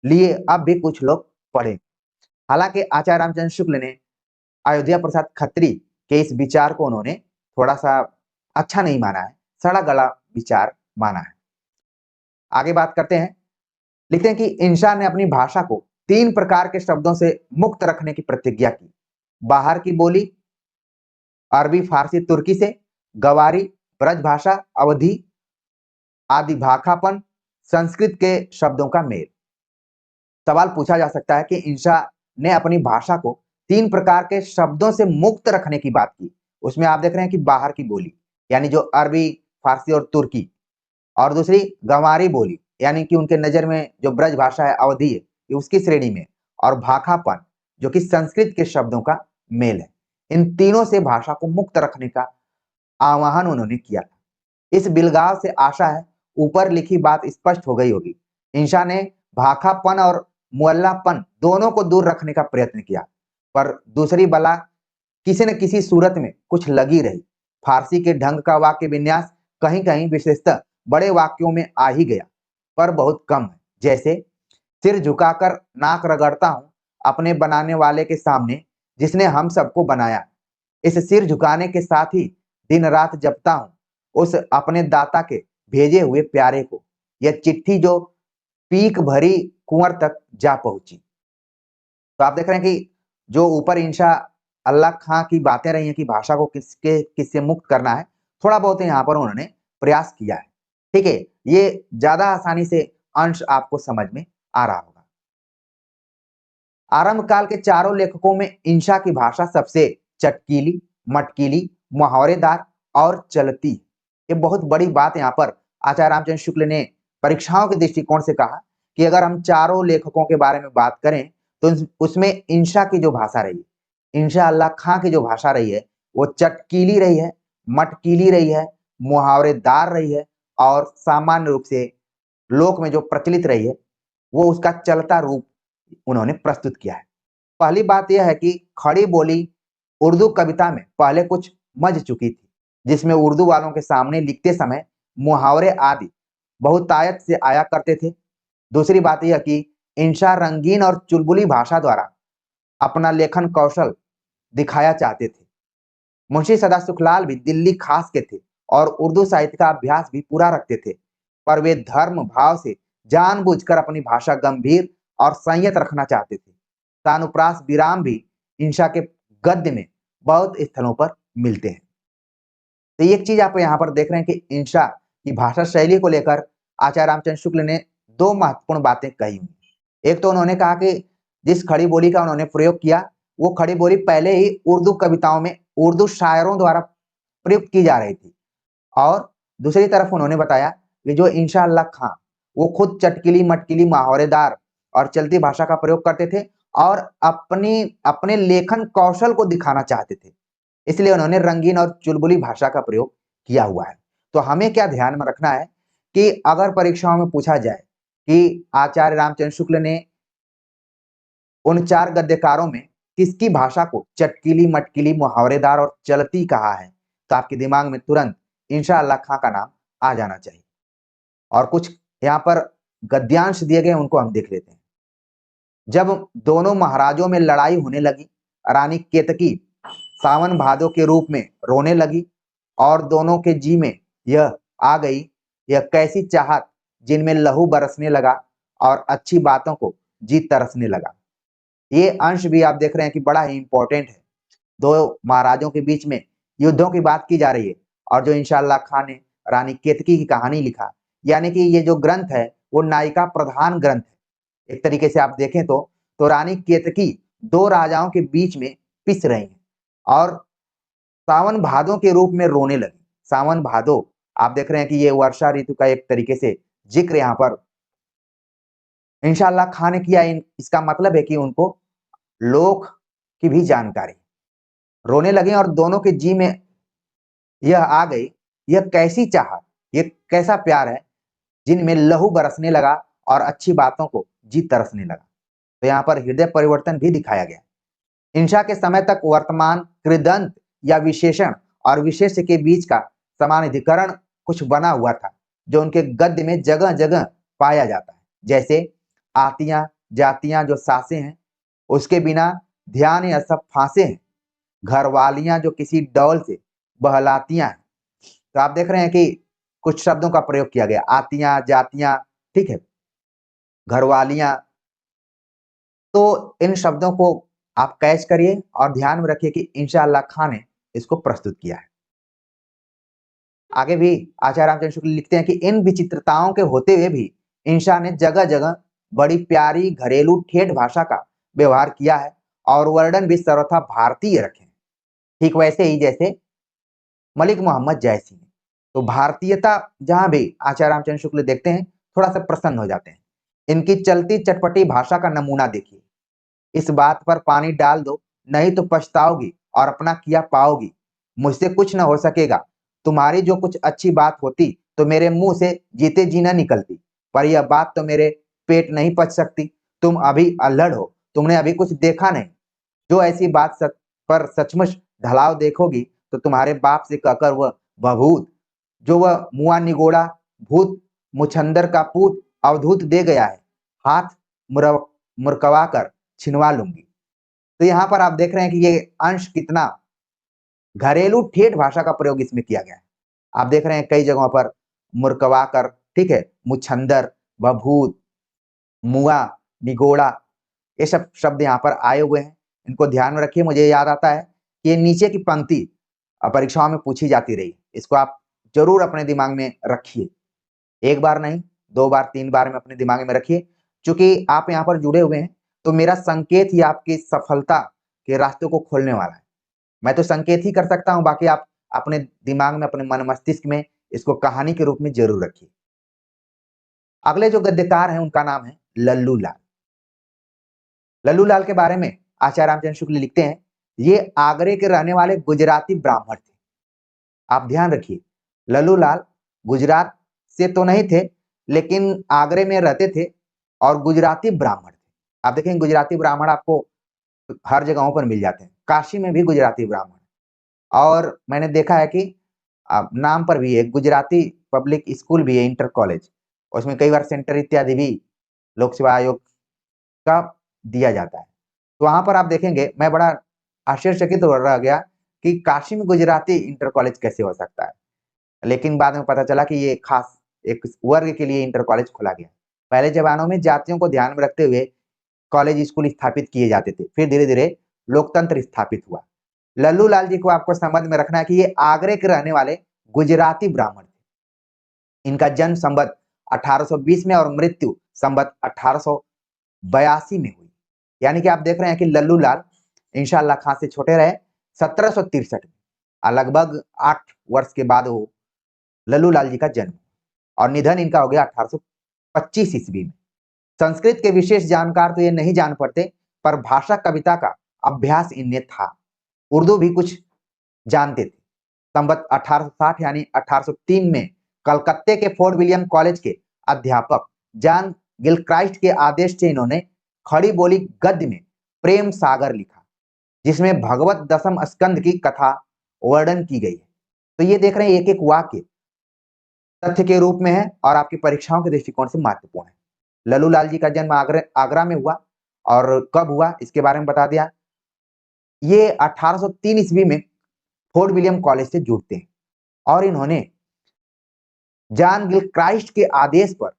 लिए अब भी कुछ लोग पढ़े। हालांकि आचार्य रामचंद्र शुक्ल ने अयोध्या प्रसाद खत्री के इस विचार को उन्होंने थोड़ा सा अच्छा नहीं माना है, सड़ा गला विचार माना है। आगे बात करते हैं। लिखते हैं कि इंशा ने अपनी भाषा को 3 प्रकार के शब्दों से मुक्त रखने की प्रतिज्ञा की। बाहर की बोली अरबी फारसी तुर्की से, गवारी ब्रज भाषा अवधी आदि भाखापन संस्कृत के शब्दों का मेल। सवाल पूछा जा सकता है कि इंशा ने अपनी भाषा को 3 प्रकार के शब्दों से मुक्त रखने की बात की। उसमें आप देख रहे हैं कि बाहर की बोली यानी जो अरबी फारसी और तुर्की, और दूसरी गंवारी बोली यानी कि उनके नजर में जो ब्रज भाषा है अवधी है, ये उसकी श्रेणी में, और भाखापन जो कि संस्कृत के शब्दों का मेल है। इन तीनों से भाषा को मुक्त रखने का आह्वान उन्होंने किया था। इस बिलगाव से आशा है ऊपर लिखी बात स्पष्ट हो गई होगी। इंशा ने भाखापन और मुअल्लापन दोनों को दूर रखने का प्रयत्न किया, पर दूसरी बला किसी न किसी सूरत में कुछ लगी रही। फारसी के ढंग का वाक्य विन्यास कहीं कहीं विशेषतः बड़े वाक्यों में आ ही गया, पर बहुत कम है। जैसे सिर झुकाकर नाक रगड़ता हूं अपने बनाने वाले के सामने जिसने हम सबको बनाया। इस सिर झुकाने के साथ ही दिन रात जपता हूं उस अपने दाता के भेजे हुए प्यारे को। यह चिट्ठी जो पीक भरी कुंवर तक जा पहुंची। तो आप देख रहे हैं कि जो ऊपर इंशा अल्लाह खां की बातें रही हैं कि भाषा को किससे मुक्त करना है, थोड़ा बहुत यहाँ पर उन्होंने प्रयास किया है। ठीक है, ये ज्यादा आसानी से अंश आपको समझ में आ रहा होगा। आरंभ काल के चारों लेखकों में इंशा की भाषा सबसे चटकीली, मटकीली, मुहावरेदार और चलती। ये बहुत बड़ी बात यहाँ पर आचार्य रामचंद्र शुक्ल ने परीक्षाओं के दृष्टिकोण से कहा कि अगर हम चारों लेखकों के बारे में बात करें तो उसमें इंशा की जो भाषा रही है, इंशा अल्लाह खां की जो भाषा रही है, वो चटकीली रही है, मटकीली रही है, मुहावरेदार रही है और सामान्य रूप से लोक में जो प्रचलित रही है वो उसका चलता रूप उन्होंने प्रस्तुत किया है। पहली बात यह है कि खड़ी बोली उर्दू कविता में पहले कुछ मज चुकी थी, जिसमें उर्दू वालों के सामने लिखते समय मुहावरे आदि बहुतायत से आया करते थे। दूसरी बात यह कि इंशा रंगीन और चुलबुली भाषा द्वारा अपना लेखन कौशल दिखाया चाहते थे। मुंशी सदा सुखलाल भी दिल्ली खास के थे और उर्दू साहित्य का अभ्यास भी पूरा रखते थे, पर वे धर्म भाव से जानबूझकर अपनी भाषा गंभीर और संयत रखना चाहते थे। तानुप्रास विराम भी इंशा के गद्य में बहुत स्थलों पर मिलते हैं। तो एक चीज आप यहाँ पर देख रहे हैं कि इंशा की भाषा शैली को लेकर आचार्य रामचंद्र शुक्ल ने दो महत्वपूर्ण बातें कही हुई। एक तो उन्होंने कहा कि जिस खड़ी बोली का उन्होंने प्रयोग किया वो खड़ी बोली पहले ही उर्दू कविताओं में उर्दू शायरों द्वारा प्रयुक्त की जा रही थी, और दूसरी तरफ उन्होंने बताया कि जो इंशा अल्लाह खां वो खुद चटकीली मटकीली मुहावरेदार और चलती भाषा का प्रयोग करते थे और अपने लेखन कौशल को दिखाना चाहते थे, इसलिए उन्होंने रंगीन और चुलबुली भाषा का प्रयोग किया हुआ है। तो हमें क्या ध्यान में रखना है कि अगर परीक्षाओं में पूछा जाए कि आचार्य रामचंद्र शुक्ल ने उन चार गद्यकारों में किसकी भाषा को चटकीली मटकीली मुहावरेदार और चलती कहा है, तो आपके दिमाग में तुरंत इंशा अल्लाह खां का नाम आ जाना चाहिए। और कुछ यहाँ पर गद्यांश दिए गए उनको हम देख लेते हैं। जब दोनों महाराजों में लड़ाई होने लगी, रानी केतकी सावन भादो के रूप में रोने लगी और दोनों के जी में यह आ गई, यह कैसी चाहत जिनमें लहू बरसने लगा और अच्छी बातों को जी तरसने लगा। ये अंश भी आप देख रहे हैं कि बड़ा ही इंपॉर्टेंट है। दो महाराजों के बीच में युद्धों की बात की जा रही है और जो इंशा अल्लाह खां ने रानी केतकी की कहानी लिखा, यानी कि ये जो ग्रंथ है वो नायिका प्रधान ग्रंथ है। एक तरीके से आप देखें तो रानी केतकी दो राजाओं के बीच में पिस रही हैं और सावन भादो के रूप में रोने लगी। सावन भादो आप देख रहे हैं कि ये वर्षा ऋतु का एक तरीके से जिक्र यहाँ पर इंशा अल्लाह खां ने किया। इसका मतलब है कि उनको लोक की भी जानकारी। रोने लगे और दोनों के जी में यह आ गई, यह कैसी चाहत, ये कैसा प्यार है जिनमें लहू बरसने लगा और अच्छी बातों को जी तरसने लगा। तो यहाँ पर हृदय परिवर्तन भी दिखाया गया। इंशा के समय तक वर्तमान कृदंत या विशेषण और विशेष्य के बीच का समानाधिकरण कुछ बना हुआ था जो उनके गद्य में जगह जगह पाया जाता है। जैसे आतियां जातियां जो सासे हैं, उसके बिना ध्यान या सब फांसे हैं, घरवालियां जो किसी डौल से बहलातियां हैं। तो आप देख रहे हैं कि कुछ शब्दों का प्रयोग किया गया, आतियां जातियां, ठीक है, घरवालियां। तो इन शब्दों को आप कैच करिए और ध्यान में रखिए कि इंशा अल्लाह खां ने इसको प्रस्तुत किया है। आगे भी आचार्य रामचंद्र शुक्ल लिखते हैं कि इन विचित्रताओं के होते हुए भी इंशा ने जगह जगह बड़ी प्यारी घरेलू ठेठ भाषा का व्यवहार किया है और वर्णन भी सर्वथा भारतीय रखे। ठीक वैसे ही जैसे मलिक मोहम्मद जैसी ने, तो भारतीयता जहां भी आचार्य रामचंद्र शुक्ल देखते हैं थोड़ा सा प्रसन्न हो जाते हैं। इनकी चलती चटपटी भाषा का नमूना देखिए। इस बात पर पानी डाल दो नहीं तो पछताओगी और अपना किया पाओगी। मुझसे कुछ न हो सकेगा। तुम्हारी जो कुछ अच्छी बात होती तो मेरे मुंह से जीते जी न निकलती, पर यह बात तो मेरे पेट नहीं पच सकती। तुम अभी अल्हड़ हो, तुमने अभी कुछ देखा नहीं। जो ऐसी बात पर सचमुच ढलाव देखोगी तो तुम्हारे बाप से कहकर वह बभूत, जो वह मुआ निगोड़ा भूत मुछंदर का पूत अवधूत दे गया है, हाथ मुरकवा कर छिनवा लूंगी। तो यहाँ पर आप देख रहे हैं कि ये अंश कितना घरेलू ठेठ भाषा का प्रयोग इसमें किया गया है। आप देख रहे हैं कई जगहों पर मुरकवा कर, ठीक है, मुछंदर, बभूत, मुआ, निगोड़ा, ये सब शब्द यहाँ पर आए हुए हैं। इनको ध्यान में रखिए। मुझे याद आता है कि ये नीचे की पंक्ति परीक्षाओं में पूछी जाती रही। इसको आप जरूर अपने दिमाग में रखिए। एक बार नहीं, 2 बार, 3 बार में अपने दिमाग में रखिए। चूंकि आप यहाँ पर जुड़े हुए हैं तो मेरा संकेत ही आपकी सफलता के रास्ते को खोलने वाला है। मैं तो संकेत ही कर सकता हूं, बाकी आप अपने दिमाग में, अपने मन मस्तिष्क में इसको कहानी के रूप में जरूर रखिए। अगले जो गद्यकार हैं उनका नाम है लल्लू लाल। लल्लू लाल के बारे में आचार्य रामचंद्र शुक्ल लिखते हैं, ये आगरे के रहने वाले गुजराती ब्राह्मण थे। आप ध्यान रखिए, लल्लू लाल गुजरात से तो नहीं थे, लेकिन आगरे में रहते थे और गुजराती ब्राह्मण थे। आप देखेंगे गुजराती ब्राह्मण आपको हर जगहों पर मिल जाते हैं। काशी में भी गुजराती ब्राह्मण, और मैंने देखा है कि नाम पर भी एक गुजराती पब्लिक स्कूल भी है, इंटर कॉलेज, उसमें कई बार सेंटर इत्यादि भी लोक सेवा आयोग का दिया जाता है। तो वहां पर आप देखेंगे, मैं बड़ा आश्चर्यचकित हो रह गया कि काशी में गुजराती इंटर कॉलेज कैसे हो सकता है। लेकिन बाद में पता चला कि ये खास एक वर्ग के लिए इंटर कॉलेज खोला गया। पहले जमानों में जातियों को ध्यान में रखते हुए कॉलेज स्कूल स्थापित किए जाते थे, फिर धीरे धीरे लोकतंत्र स्थापित हुआ। लल्लू लाल जी को आपको समझ में रखना है कि ये आगरे के रहने वाले गुजराती ब्राह्मण थे। इनका जन्म संवत 1820 में और मृत्यु संवत 1882 में हुई। यानी कि आप देख रहे हैं कि लल्लू लाल इंशाअल्लाह खां से छोटे रहे। 1763 में लगभग 8 वर्ष के बाद वो लल्लू लाल जी का जन्म और निधन इनका हो गया 1825 ईस्वी में। संस्कृत के विशेष जानकार तो ये नहीं जान पड़ते, पर भाषा कविता का अभ्यास इनमें था। उर्दू भी कुछ जानते थे। संवत 1860 यानी 1803 में कलकत्ते के फोर्ट विलियम कॉलेज के अध्यापक जॉन गिलक्राइस्ट के आदेश से इन्होंने खड़ी बोली गद्य में प्रेम सागर लिखा, जिसमें भगवत दशम स्कंद की कथा वर्णन की गई है। तो ये देख रहे हैं एक एक वाक्य तथ्य के रूप में है और आपकी परीक्षाओं के दृष्टिकोण से महत्वपूर्ण है। लल्लू लाल जी का जन्म आगरा में हुआ, और कब हुआ इसके बारे में बता दिया। ये 1803 ईस्वी में फोर्ट विलियम कॉलेज से जुड़ते हैं और इन्होंने जॉन गिलक्राइस्ट के आदेश पर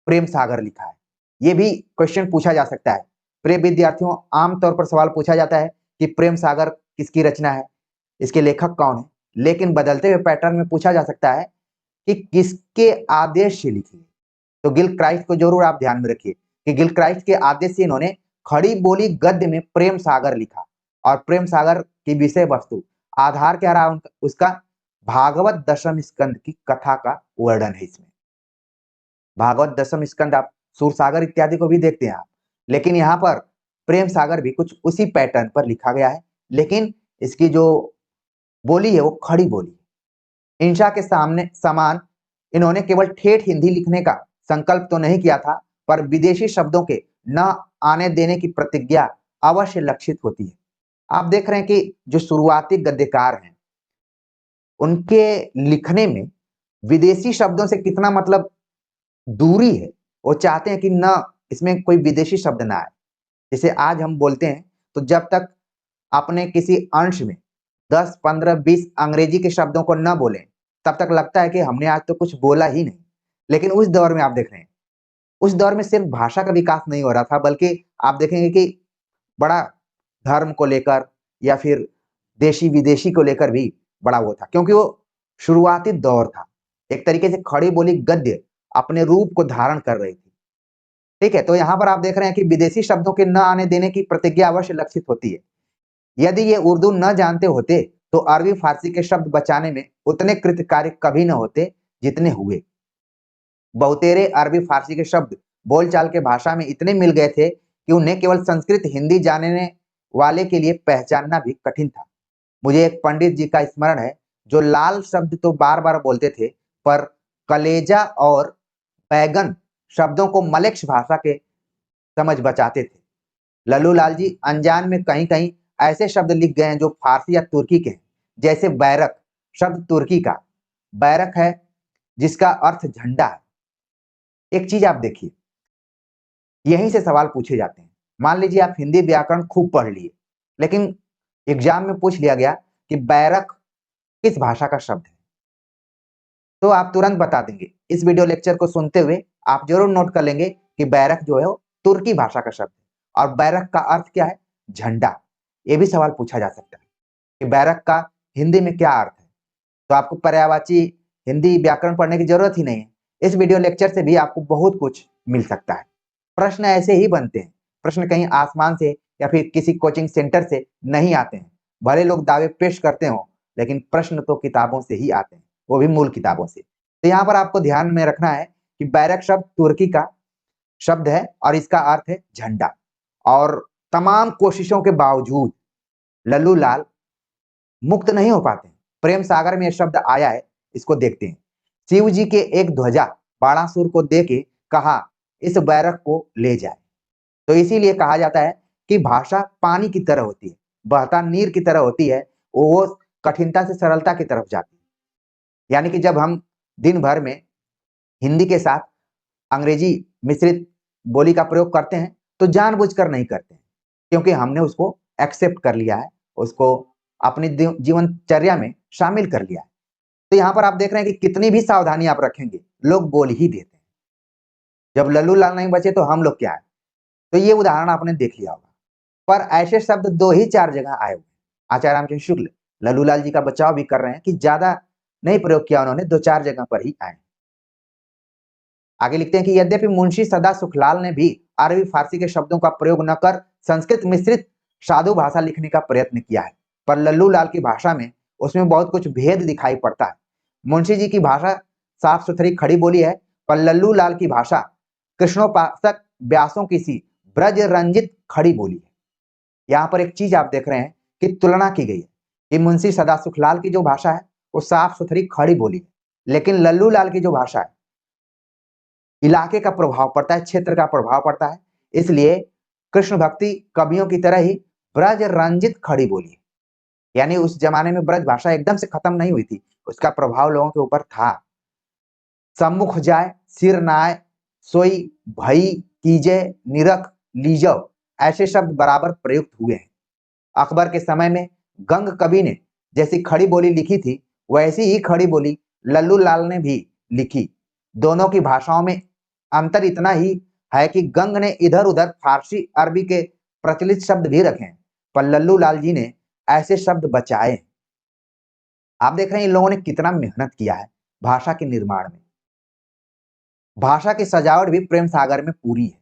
प्रेम सागर लिखा है। ये भी क्वेश्चन पूछा जा सकता है। प्रिय विद्यार्थियों, आमतौर पर सवाल पूछा जाता है कि प्रेम सागर किसकी रचना है, इसके लेखक कौन है, लेकिन बदलते हुए पैटर्न में पूछा जा सकता है कि किसके आदेश से लिखी है। तो गिलक्राइस्ट को जरूर आप ध्यान में रखिए कि गिलक्राइस्ट के आदेश से इन्होंने खड़ी बोली गद्य में प्रेम सागर लिखा, और प्रेम सागर की विषय वस्तु आधार क्या रहा उसका, भागवत दशम स्कंद की कथा का वर्णन है इसमें। भागवत दशम स्कंद आप सूरसागर इत्यादि को भी देखते हैं आप, लेकिन यहाँ पर प्रेम सागर भी कुछ उसी पैटर्न पर लिखा गया है, लेकिन इसकी जो बोली है वो खड़ी बोली है। इंशा के सामने समान इन्होंने केवल ठेठ हिंदी लिखने का संकल्प तो नहीं किया था, पर विदेशी शब्दों के न आने देने की प्रतिज्ञा अवश्य लक्षित होती है। आप देख रहे हैं कि जो शुरुआती गद्यकार हैं उनके लिखने में विदेशी शब्दों से कितना मतलब दूरी है। वो चाहते हैं कि न इसमें कोई विदेशी शब्द ना आए। जैसे आज हम बोलते हैं तो जब तक अपने किसी अंश में 10, 15, 20 अंग्रेजी के शब्दों को न बोलें तब तक लगता है कि हमने आज तो कुछ बोला ही नहीं। लेकिन उस दौर में आप देख रहे हैं, उस दौर में सिर्फ भाषा का विकास नहीं हो रहा था, बल्कि आप देखेंगे कि बड़ा धर्म को लेकर या फिर देशी विदेशी को लेकर भी बड़ा वो था, क्योंकि वो शुरुआती दौर था। एक तरीके से खड़ी बोली गद्य अपने रूप को धारण कर रही थी। ठीक है, तो यहाँ पर आप देख रहे हैं कि विदेशी शब्दों के न आने देने की प्रतिज्ञा अवश्य लक्षित होती है। यदि ये उर्दू न जानते होते तो अरबी फारसी के शब्द बचाने में उतने कृतकार्य कभी न होते जितने हुए। बहुतेरे अरबी फारसी के शब्द बोलचाल के भाषा में इतने मिल गए थे कि उन्हें केवल संस्कृत हिंदी जानने वाले के लिए पहचानना भी कठिन था। मुझे एक पंडित जी का स्मरण है जो लाल शब्द तो बार बार बोलते थे, पर कलेजा और बैगन शब्दों को मलेच्छ भाषा के समझ बचाते थे। लल्लू लाल जी अनजान में कहीं कहीं ऐसे शब्द लिख गए हैं जो फारसी या तुर्की के हैं, जैसे बैरक शब्द तुर्की का बैरक है जिसका अर्थ झंडा है। एक चीज आप देखिए, यहीं से सवाल पूछे जाते हैं। मान लीजिए आप हिंदी व्याकरण खूब पढ़ लिए, लेकिन एग्जाम में पूछ लिया गया कि बैरक किस भाषा का शब्द है, तो आप तुरंत बता देंगे। इस वीडियो लेक्चर को सुनते हुए आप जरूर नोट कर लेंगे कि बैरक जो है वो तुर्की भाषा का शब्द है। और बैरक का अर्थ क्या है? झंडा। ये भी सवाल पूछा जा सकता है कि बैरक का हिंदी में क्या अर्थ है, तो आपको पर्यायवाची हिंदी व्याकरण पढ़ने की जरूरत ही नहीं है। इस वीडियो लेक्चर से भी आपको बहुत कुछ मिल सकता है। प्रश्न ऐसे ही बनते हैं, प्रश्न कहीं आसमान से या फिर किसी कोचिंग सेंटर से नहीं आते हैं। भले लोग दावे पेश करते हो, लेकिन प्रश्न तो किताबों से ही आते हैं, वो भी मूल किताबों से। तो यहाँ पर आपको ध्यान में रखना है कि बैरक शब्द तुर्की का शब्द है और इसका अर्थ है झंडा। और तमाम कोशिशों के बावजूद लल्लू लाल मुक्त नहीं हो पाते। प्रेम सागर में यह शब्द आया है, इसको देखते हैं। शिव जी के एक ध्वजा बाणासुर को देके कहा इस बैरक को ले जाए। तो इसीलिए कहा जाता है कि भाषा पानी की तरह होती है, बहता नीर की तरह होती है, वो कठिनता से सरलता की तरफ जाती है। यानी कि जब हम दिन भर में हिंदी के साथ अंग्रेजी मिश्रित बोली का प्रयोग करते हैं तो जानबूझकर नहीं करते हैं, क्योंकि हमने उसको एक्सेप्ट कर लिया है, उसको अपनी जीवनचर्या में शामिल कर लिया है। तो यहाँ पर आप देख रहे हैं कि कितनी भी सावधानी आप रखेंगे लोग बोल ही देते हैं। जब लल्लू लाल नहीं बचे तो हम लोग क्या है, तो ये उदाहरण आपने देख लिया होगा। पर ऐसे शब्द 2 ही 4 जगह आए हुए। आचार्य रामचंद्र शुक्ल लल्लू लाल जी का बचाव भी कर रहे हैं कि ज्यादा नहीं प्रयोग किया उन्होंने, 2-4 जगह पर ही आए। आगे लिखते हैं कि यद्यपि मुंशी सदा सुखलाल ने भी अरबी फारसी के शब्दों का प्रयोग न कर संस्कृत मिश्रित साधु भाषा लिखने का प्रयत्न किया है, पर लल्लू लाल की भाषा में उसमें बहुत कुछ भेद दिखाई पड़ता है। मुंशी जी की भाषा साफ सुथरी खड़ी बोली है, पर लल्लू लाल की भाषा कृष्णोपासक व्यासों की सी ब्रज रंजित खड़ी बोली है। यहाँ पर एक चीज आप देख रहे हैं कि तुलना की गई है कि मुंशी सदा सुखलाल की जो भाषा है वो साफ सुथरी खड़ी बोली है, लेकिन लल्लू लाल की जो भाषा है इलाके का प्रभाव पड़ता है, क्षेत्र का प्रभाव पड़ता है, इसलिए कृष्ण भक्ति कवियों की तरह ही ब्रज रंजित खड़ी बोली है। यानी उस जमाने में ब्रज भाषा एकदम से खत्म नहीं हुई थी, उसका प्रभाव लोगों के ऊपर था। सम्मुख जाए सिर नाय सोई भई कीजे निरख लीजव, ऐसे शब्द बराबर प्रयुक्त हुए हैं। अकबर के समय में गंग कवि ने जैसी खड़ी बोली लिखी थी, वैसी ही खड़ी बोली लल्लू लाल ने भी लिखी। दोनों की भाषाओं में अंतर इतना ही है कि गंग ने इधर उधर फारसी अरबी के प्रचलित शब्द भी रखे, पर लल्लू लाल जी ने ऐसे शब्द बचाए। आप देख रहे हैं इन लोगों ने कितना मेहनत किया है भाषा के निर्माण में। भाषा की सजावट भी प्रेम सागर में पूरी है।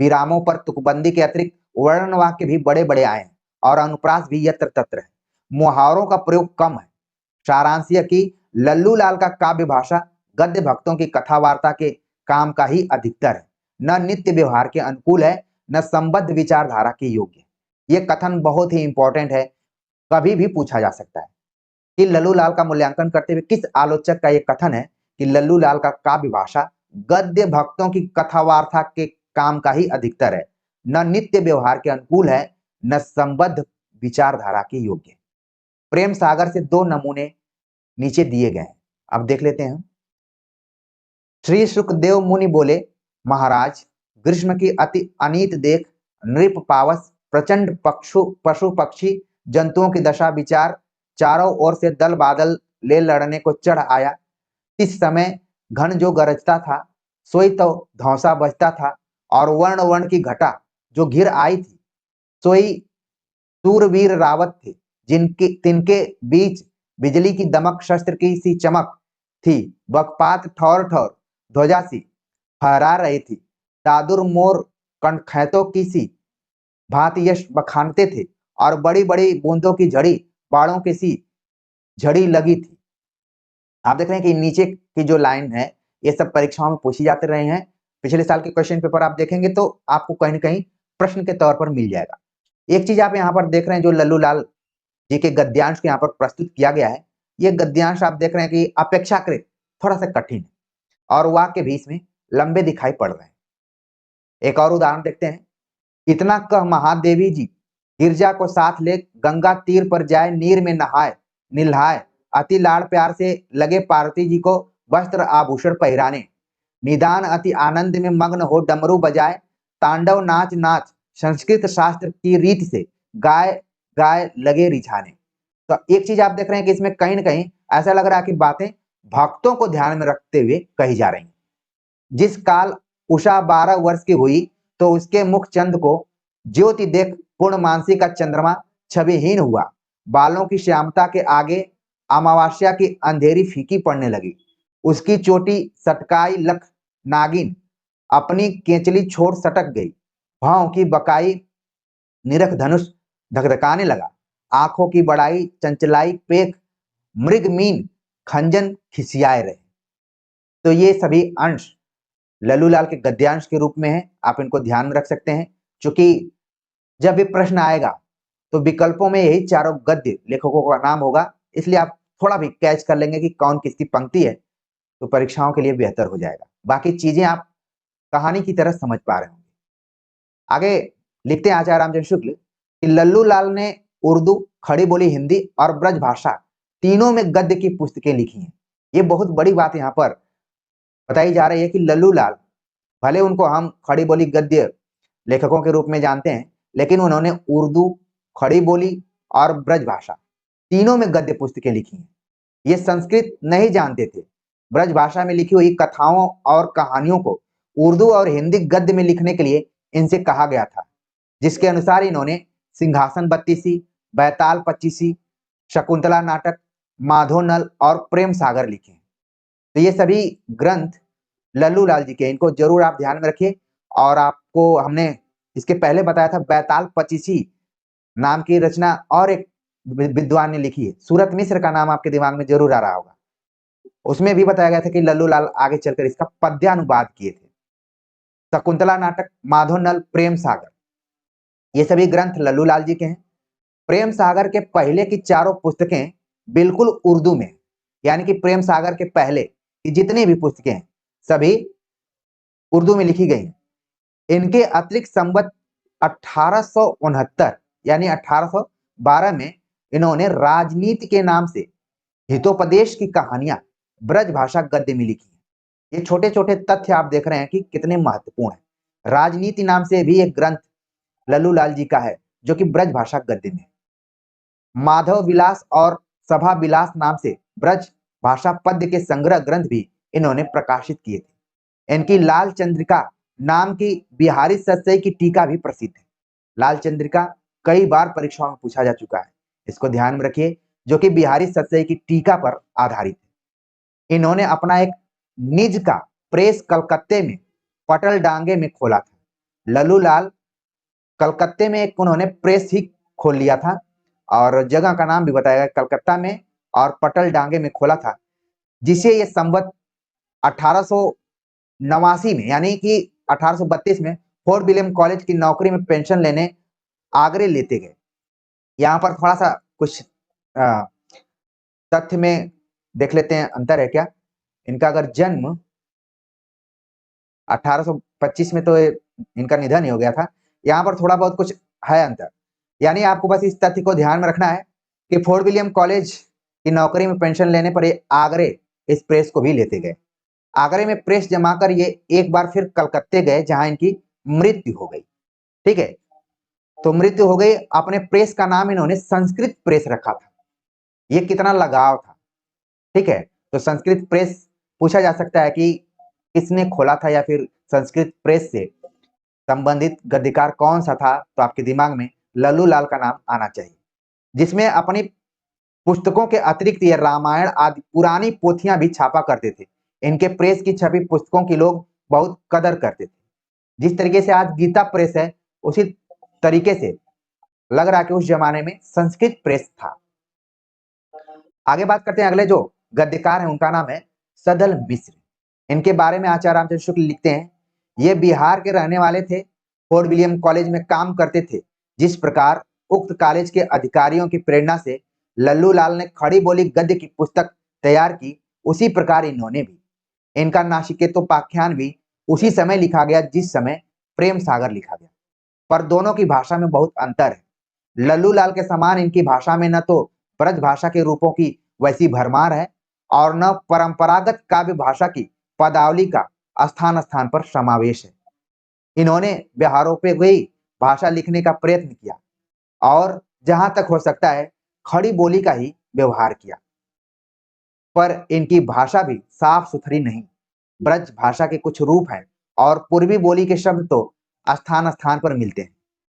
विरामों पर तुकबंदी के अतिरिक्त वर्ण वाक्य भी बड़े बड़े आए हैं और अनुप्रास भी यत्र तत्र है। मुहावरों का प्रयोग कम है। सारांश यह कि लल्लू लाल का काव्य भाषा गद्य भक्तों की कथा वार्ता के काम का ही अधिकतर है, न नित्य व्यवहार के अनुकूल है, न संबद्ध विचारधारा के योग्य। यह कथन बहुत ही इंपॉर्टेंट है, कभी भी पूछा जा सकता है कि लल्लू लाल का मूल्यांकन करते हुए किस आलोचक का यह कथन है कि लल्लू लाल का काव्य भाषा गद्य भक्तों की कथा वार्ता के काम का ही अधिकतर है, न नित्य व्यवहार के अनुकूल है, न संबद्ध विचारधारा के योग्य। प्रेम सागर से 2 नमूने नीचे दिए गए हैं, अब देख लेते हैं। श्री सुखदेव मुनि बोले, महाराज ग्रीष्म की अति अनीत देख नृप पावस प्रचंड पशु पक्षी जंतुओं की दशा विचार चारों ओर से दल बादल ले लड़ने को चढ़ आया। इस समय घन जो गरजता था सोई तो धौसा बजता था, और वर्ण वर्ण की घटा जो घिर आई थी सोई सूरवीर रावत थे, जिनके तिनके बीच बिजली की दमक शस्त्र की सी चमक थी। बकपात ठौर ठौर ध्वजा सी फहरा रही थी। दादुर मोर कणखैतों की सी भांति यश बखानते थे, और बड़ी बड़ी बूंदों की झड़ी बाड़ों की सी झड़ी लगी थी। आप देख रहे हैं कि नीचे की जो लाइन है ये सब परीक्षाओं में पूछी जाते रहे हैं। पिछले साल के क्वेश्चन पेपर आप देखेंगे तो आपको कहीं ना कहीं प्रश्न के तौर पर मिल जाएगा। एक चीज आप यहाँ पर देख रहे हैं जो लल्लू लाल जी के गद्यांश को यहाँ पर प्रस्तुत किया गया है। ये गद्यांश आप देख रहे हैं कि अपेक्षाकृत थोड़ा सा कठिन है और वाक्य भी इसमें लंबे दिखाई पड़ रहे हैं। एक और उदाहरण देखते हैं। इतना कह महादेवी जी गिरजा को साथ ले गंगा तीर पर जाए, नीर में नहाए निल्हाए, अति लाड़ प्यार से लगे पार्वती जी को वस्त्र आभूषण पहिराने, निदान अति आनंद में मग्न हो डमरू बजाए, तांडव नाच नाच संस्कृत शास्त्र की रीत से गाय गाय लगे रिझाने। तो एक चीज आप देख रहे हैं कि इसमें कहीं ना कहीं ऐसा लग रहा है कि बातें भक्तों को ध्यान में रखते हुए कही जा रही हैं। जिस काल उषा 12 वर्ष की हुई, तो उसके मुख चंद को ज्योति देख पूर्णमासी का चंद्रमा छविहीन हुआ, बालों की श्यामता के आगे अमावस्या की अंधेरी फीकी पड़ने लगी, उसकी चोटी सटकाई लख नागिन अपनी केचली छोड़ सटक गई, भाव की बकाई निरख धनुष धकधकाने लगा, आंखों की बड़ाई चंचलाई पेख मृग मीन खंजन खिसियाए रहे। तो ये सभी अंश लल्लूलाल के गद्यांश के रूप में है, आप इनको ध्यान में रख सकते हैं। क्योंकि जब भी प्रश्न आएगा तो विकल्पों में यही चारों गद्य लेखकों का नाम होगा, इसलिए आप थोड़ा भी कैच कर लेंगे कि कौन किसकी पंक्ति है, तो परीक्षाओं के लिए बेहतर हो जाएगा। बाकी चीजें आप कहानी की तरह समझ पा रहे होंगे। आगे लिखते हैं आचार्य रामचंद्र शुक्ल कि लल्लूलाल ने उर्दू, खड़ी बोली हिंदी और ब्रज भाषा तीनों में गद्य की पुस्तकें लिखी हैं। ये बहुत बड़ी बात यहाँ पर बताई जा रही है कि लल्लूलाल, भले उनको हम खड़ी बोली गद्य लेखकों के रूप में जानते हैं, लेकिन उन्होंने उर्दू, खड़ी बोली और ब्रज भाषा तीनों में गद्य पुस्तकें लिखी हैं। ये संस्कृत नहीं जानते थे। ब्रज भाषा में लिखी हुई कथाओं और कहानियों को उर्दू और हिंदी गद्य में लिखने के लिए इनसे कहा गया था, जिसके अनुसार इन्होंने सिंहासन बत्तीसी, बैताल पच्चीसी, शकुंतला नाटक, माधोनल और प्रेम सागर लिखे। तो ये सभी ग्रंथ लल्लूलाल जी के, इनको जरूर आप ध्यान में रखिए। और आपको हमने इसके पहले बताया था बैताल पच्चीसी नाम की रचना और एक विद्वान ने लिखी है, सूरत मिश्र का नाम आपके दिमाग में जरूर आ रहा होगा। उसमें भी बताया गया था कि लल्लूलाल आगे चलकर इसका पद्यानुवाद किए थे। शकुंतला नाटक, माधोनल, प्रेम सागर, ये सभी ग्रंथ लल्लूलाल जी के हैं। प्रेम सागर के पहले की चारों पुस्तकें बिल्कुल उर्दू में, यानी कि प्रेम सागर के पहले की जितनी भी पुस्तकें हैं सभी उर्दू में लिखी गई हैं। इनके अतिरिक्त संवत 1869 यानी 1812 में इन्होंने राजनीति के नाम से हितोपदेश की कहानियां ब्रज भाषा गद्य में लिखी हैं। ये छोटे छोटे तथ्य आप देख रहे हैं कि कितने महत्वपूर्ण है। राजनीति नाम से भी एक ग्रंथ लल्लूलाल जी का है जो कि ब्रज भाषा गद्य में है। माधव विलास और सभा विलास नाम से ब्रज भाषा पद्य के संग्रह ग्रंथ भी इन्होंने प्रकाशित किए थे। इनकी लाल चंद्रिका नाम की बिहारी सतसई की टीका भी प्रसिद्ध है। लाल चंद्रिका कई बार परीक्षाओं में पूछा जा चुका है, इसको ध्यान में रखिए, जो कि बिहारी सतसई की टीका पर आधारित है। इन्होंने अपना एक निज का प्रेस कलकत्ते में पटल डांगे में खोला था। लल्लूलाल कलकत्ते में एक उन्होंने प्रेस ही खोल लिया था और जगह का नाम भी बताया गया कलकत्ता में और पटल डांगे में खोला था, जिसे ये संवत 1889 में यानी कि 1832 में फोर्ट विलियम कॉलेज की नौकरी में पेंशन लेने आगरे लेते गए। यहाँ पर थोड़ा सा कुछ तथ्य में देख लेते हैं, अंतर है क्या। इनका अगर जन्म 1825 में तो इनका निधन ही हो गया था, यहाँ पर थोड़ा बहुत कुछ है अंतर। यानी आपको बस इस तथ्य को ध्यान में रखना है कि फोर्ट विलियम कॉलेज की नौकरी में पेंशन लेने पर ये आगरे इस प्रेस को भी लेते गए। आगरे में प्रेस जमा कर ये एक बार फिर कलकत्ते गए जहां इनकी मृत्यु हो गई। ठीक है, तो मृत्यु हो गई। अपने प्रेस का नाम इन्होंने संस्कृत प्रेस रखा था। ये कितना लगाव था। ठीक है, तो संस्कृत प्रेस पूछा जा सकता है कि किसने खोला था या फिर संस्कृत प्रेस से संबंधित गद्यकार कौन सा था, तो आपके दिमाग में लल्लूलाल का नाम आना चाहिए, जिसमें अपनी पुस्तकों के अतिरिक्त ये रामायण आदि पुरानी पोथियां भी छापा करते थे। इनके प्रेस की छपी पुस्तकों की लोग बहुत कदर करते थे। जिस तरीके से आज गीता प्रेस है, उसी तरीके से लग रहा है कि उस जमाने में संस्कृत प्रेस था। आगे बात करते हैं, अगले जो गद्यकार हैं उनका नाम है सदल मिश्र। इनके बारे में आचार्य रामचंद्र शुक्ल लिखते हैं, ये बिहार के रहने वाले थे, फोर्ट विलियम कॉलेज में काम करते थे। जिस प्रकार उक्त कॉलेज के अधिकारियों की प्रेरणा से लल्लू लाल ने खड़ी बोली गद्य की पुस्तक तैयार की, उसी प्रकार इन्होंने भी। इनका नाचिकेतोपाख्यान भी उसी समय लिखा गया जिस समय प्रेम सागर लिखा गया, पर दोनों की भाषा में बहुत अंतर है। लल्लू लाल के समान इनकी भाषा में न तो ब्रज भाषा के रूपों की वैसी भरमार है और न परंपरागत काव्य भाषा की पदावली का स्थान स्थान पर समावेश है। इन्होंने व्यवहारोपयोगी भाषा लिखने का प्रयत्न किया और जहां तक हो सकता है खड़ी बोली का ही व्यवहार किया, पर इनकी भाषा भी साफ सुथरी नहीं। ब्रज भाषा के कुछ रूप हैं और पूर्वी बोली के शब्द तो स्थान स्थान पर मिलते हैं,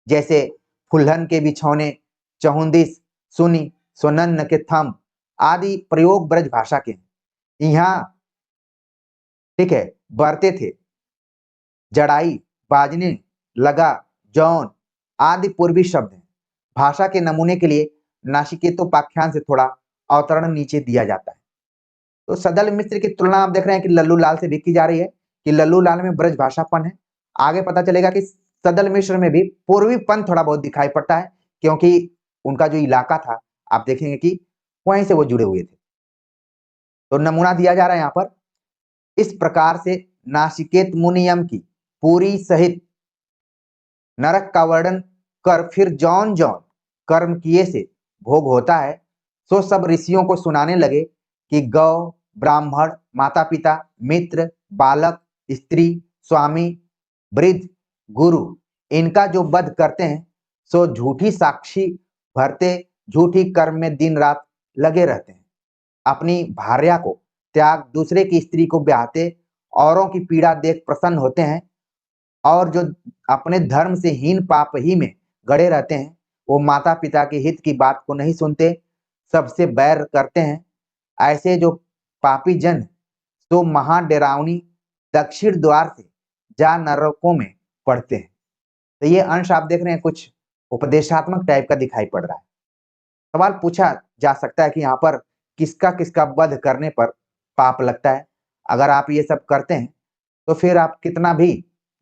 जैसे फुल्हन के बिछौने, चहुंदिस, सुनी, सोनन्न के थम आदि प्रयोग ब्रज भाषा के हैं। यहाँ ठीक है बरते थे, जड़ाई, बाजने लगा, जौन आदि पूर्वी शब्द हैं। भाषा के नमूने के लिए नाचिकेतोपाख्यान से थोड़ा अवतरण नीचे दिया जाता है। तो सदल मिश्र की तुलना आप देख रहे हैं कि लल्लू लाल से भी की जा रही है कि लल्लू लाल में ब्रज भाषापन है। आगे पता चलेगा कि सदल मिश्र में भी पूर्वीपन थोड़ा बहुत दिखाई पड़ता है, क्योंकि उनका जो इलाका था आप देखेंगे कि वहीं से वो जुड़े हुए थे। तो नमूना दिया जा रहा है यहाँ पर, इस प्रकार से नाचिकेत मुनियम की पूरी सहित नरक का वर्णन कर फिर जौन जौन कर्म किए से भोग होता है, सो सब ऋषियों को सुनाने लगे कि गौ, ब्राह्मण, माता पिता, मित्र, बालक, स्त्री, स्वामी, वृद्ध, गुरु इनका जो वध करते हैं सो झूठी साक्षी भरते झूठी कर्म में दिन रात लगे रहते हैं। अपनी भार्या को त्याग दूसरे की स्त्री को ब्याहते औरों की पीड़ा देख प्रसन्न होते हैं और जो अपने धर्म से हीन पाप ही में गड़े रहते हैं वो माता पिता के हित की बात को नहीं सुनते, सबसे बैर करते हैं। ऐसे जो पापी जन तो महाडेरावनी दक्षिण द्वार से जा नरकों में पड़ते हैं। तो ये अंश आप देख रहे हैं कुछ उपदेशात्मक टाइप का दिखाई पड़ रहा है। सवाल पूछा जा सकता है कि यहाँ पर किसका किसका वध करने पर पाप लगता है। अगर आप ये सब करते हैं तो फिर आप कितना भी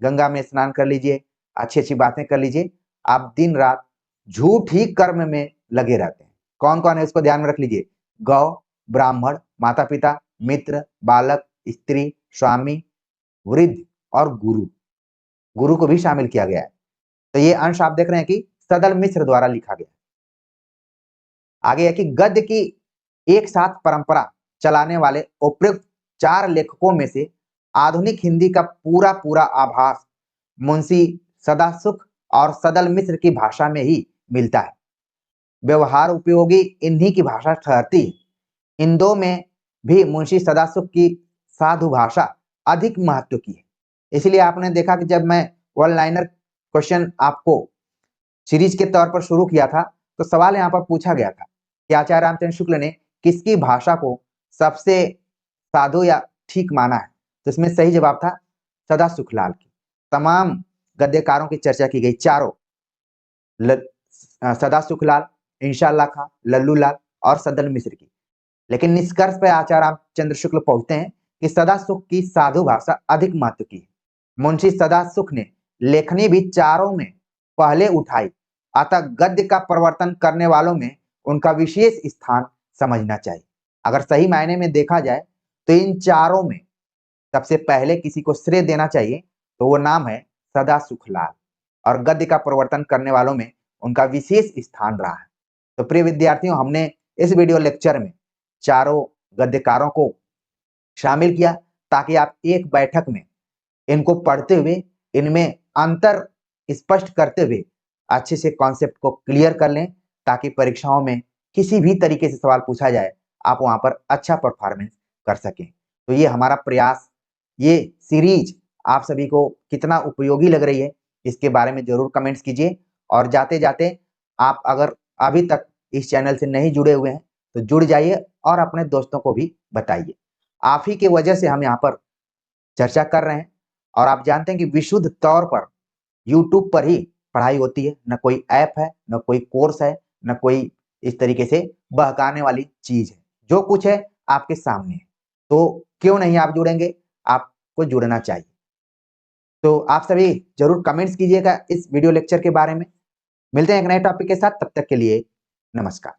गंगा में स्नान कर लीजिए, अच्छी अच्छी बातें कर लीजिए, आप दिन रात झूठ ही कर्म में लगे रहते हैं। कौन कौन है उसको ध्यान में रख लीजिए, गौ, ब्राह्मण, माता पिता, मित्र, बालक, स्त्री, स्वामी, वृद्ध और गुरु। गुरु को भी शामिल किया गया है। तो ये अंश आप देख रहे हैं कि सदल मिश्र द्वारा लिखा गया। आगे है कि गद्य की एक साथ परंपरा चलाने वाले उपयुक्त 4 लेखकों में से आधुनिक हिंदी का पूरा पूरा आभास मुंशी सदासुख और सदल मिश्र की भाषा में ही मिलता है। व्यवहार उपयोगी इन्हीं की भाषा ठहरती है। इन दो में भी मुंशी सदासुख की साधु भाषा अधिक महत्व की है। इसलिए आपने देखा कि जब मैं वन लाइनर क्वेश्चन आपको सीरीज के तौर पर शुरू किया था तो सवाल यहाँ पर पूछा गया था कि आचार्य रामचंद्र शुक्ल ने किसकी भाषा को सबसे साधु या ठीक माना है। तो इसमें सही जवाब था सदा सुखलाल की। तमाम गद्यकारों की चर्चा की गई, चारों सदा सुखलाल, इंशाअल्लाह खां, लल्लू लाल और सदल मिश्र की। लेकिन निष्कर्ष पर आचार्य रामचंद्र शुक्ल पहुंचते हैं कि सदा सुख की साधु भाषा अधिक महत्व की है। मुंशी सदा सुख ने लेखनी भी चारों में पहले उठाई, अतः गद्य का प्रवर्तन करने वालों में उनका विशेष स्थान समझना चाहिए। अगर सही मायने में देखा जाए तो इन चारों में सबसे पहले किसी को श्रेय देना चाहिए तो वो नाम है सदा सुखलाल, और गद्य का प्रवर्तन करने वालों में उनका विशेष स्थान रहा है। तो प्रिय विद्यार्थियों, हमने इस वीडियो लेक्चर में चारों गद्यकारों को शामिल किया ताकि आप एक बैठक में इनको पढ़ते हुए इनमें अंतर स्पष्ट करते हुए अच्छे से कॉन्सेप्ट को क्लियर कर लें, ताकि परीक्षाओं में किसी भी तरीके से सवाल पूछा जाए आप वहां पर अच्छा परफॉर्मेंस कर सकें। तो ये हमारा प्रयास, ये सीरीज आप सभी को कितना उपयोगी लग रही है इसके बारे में जरूर कमेंट्स कीजिए। और जाते जाते आप अगर अभी तक इस चैनल से नहीं जुड़े हुए हैं तो जुड़ जाइए और अपने दोस्तों को भी बताइए। आप ही की वजह से हम यहाँ पर चर्चा कर रहे हैं और आप जानते हैं कि विशुद्ध तौर पर यूट्यूब पर ही पढ़ाई होती है, न कोई ऐप है, न कोई कोर्स है, न कोई इस तरीके से बहकाने वाली चीज है। जो कुछ है आपके सामने है, तो क्यों नहीं आप जुड़ेंगे, आपको जुड़ना चाहिए। तो आप सभी जरूर कमेंट्स कीजिएगा इस वीडियो लेक्चर के बारे में। मिलते हैं एक नए टॉपिक के साथ, तब तक के लिए नमस्कार।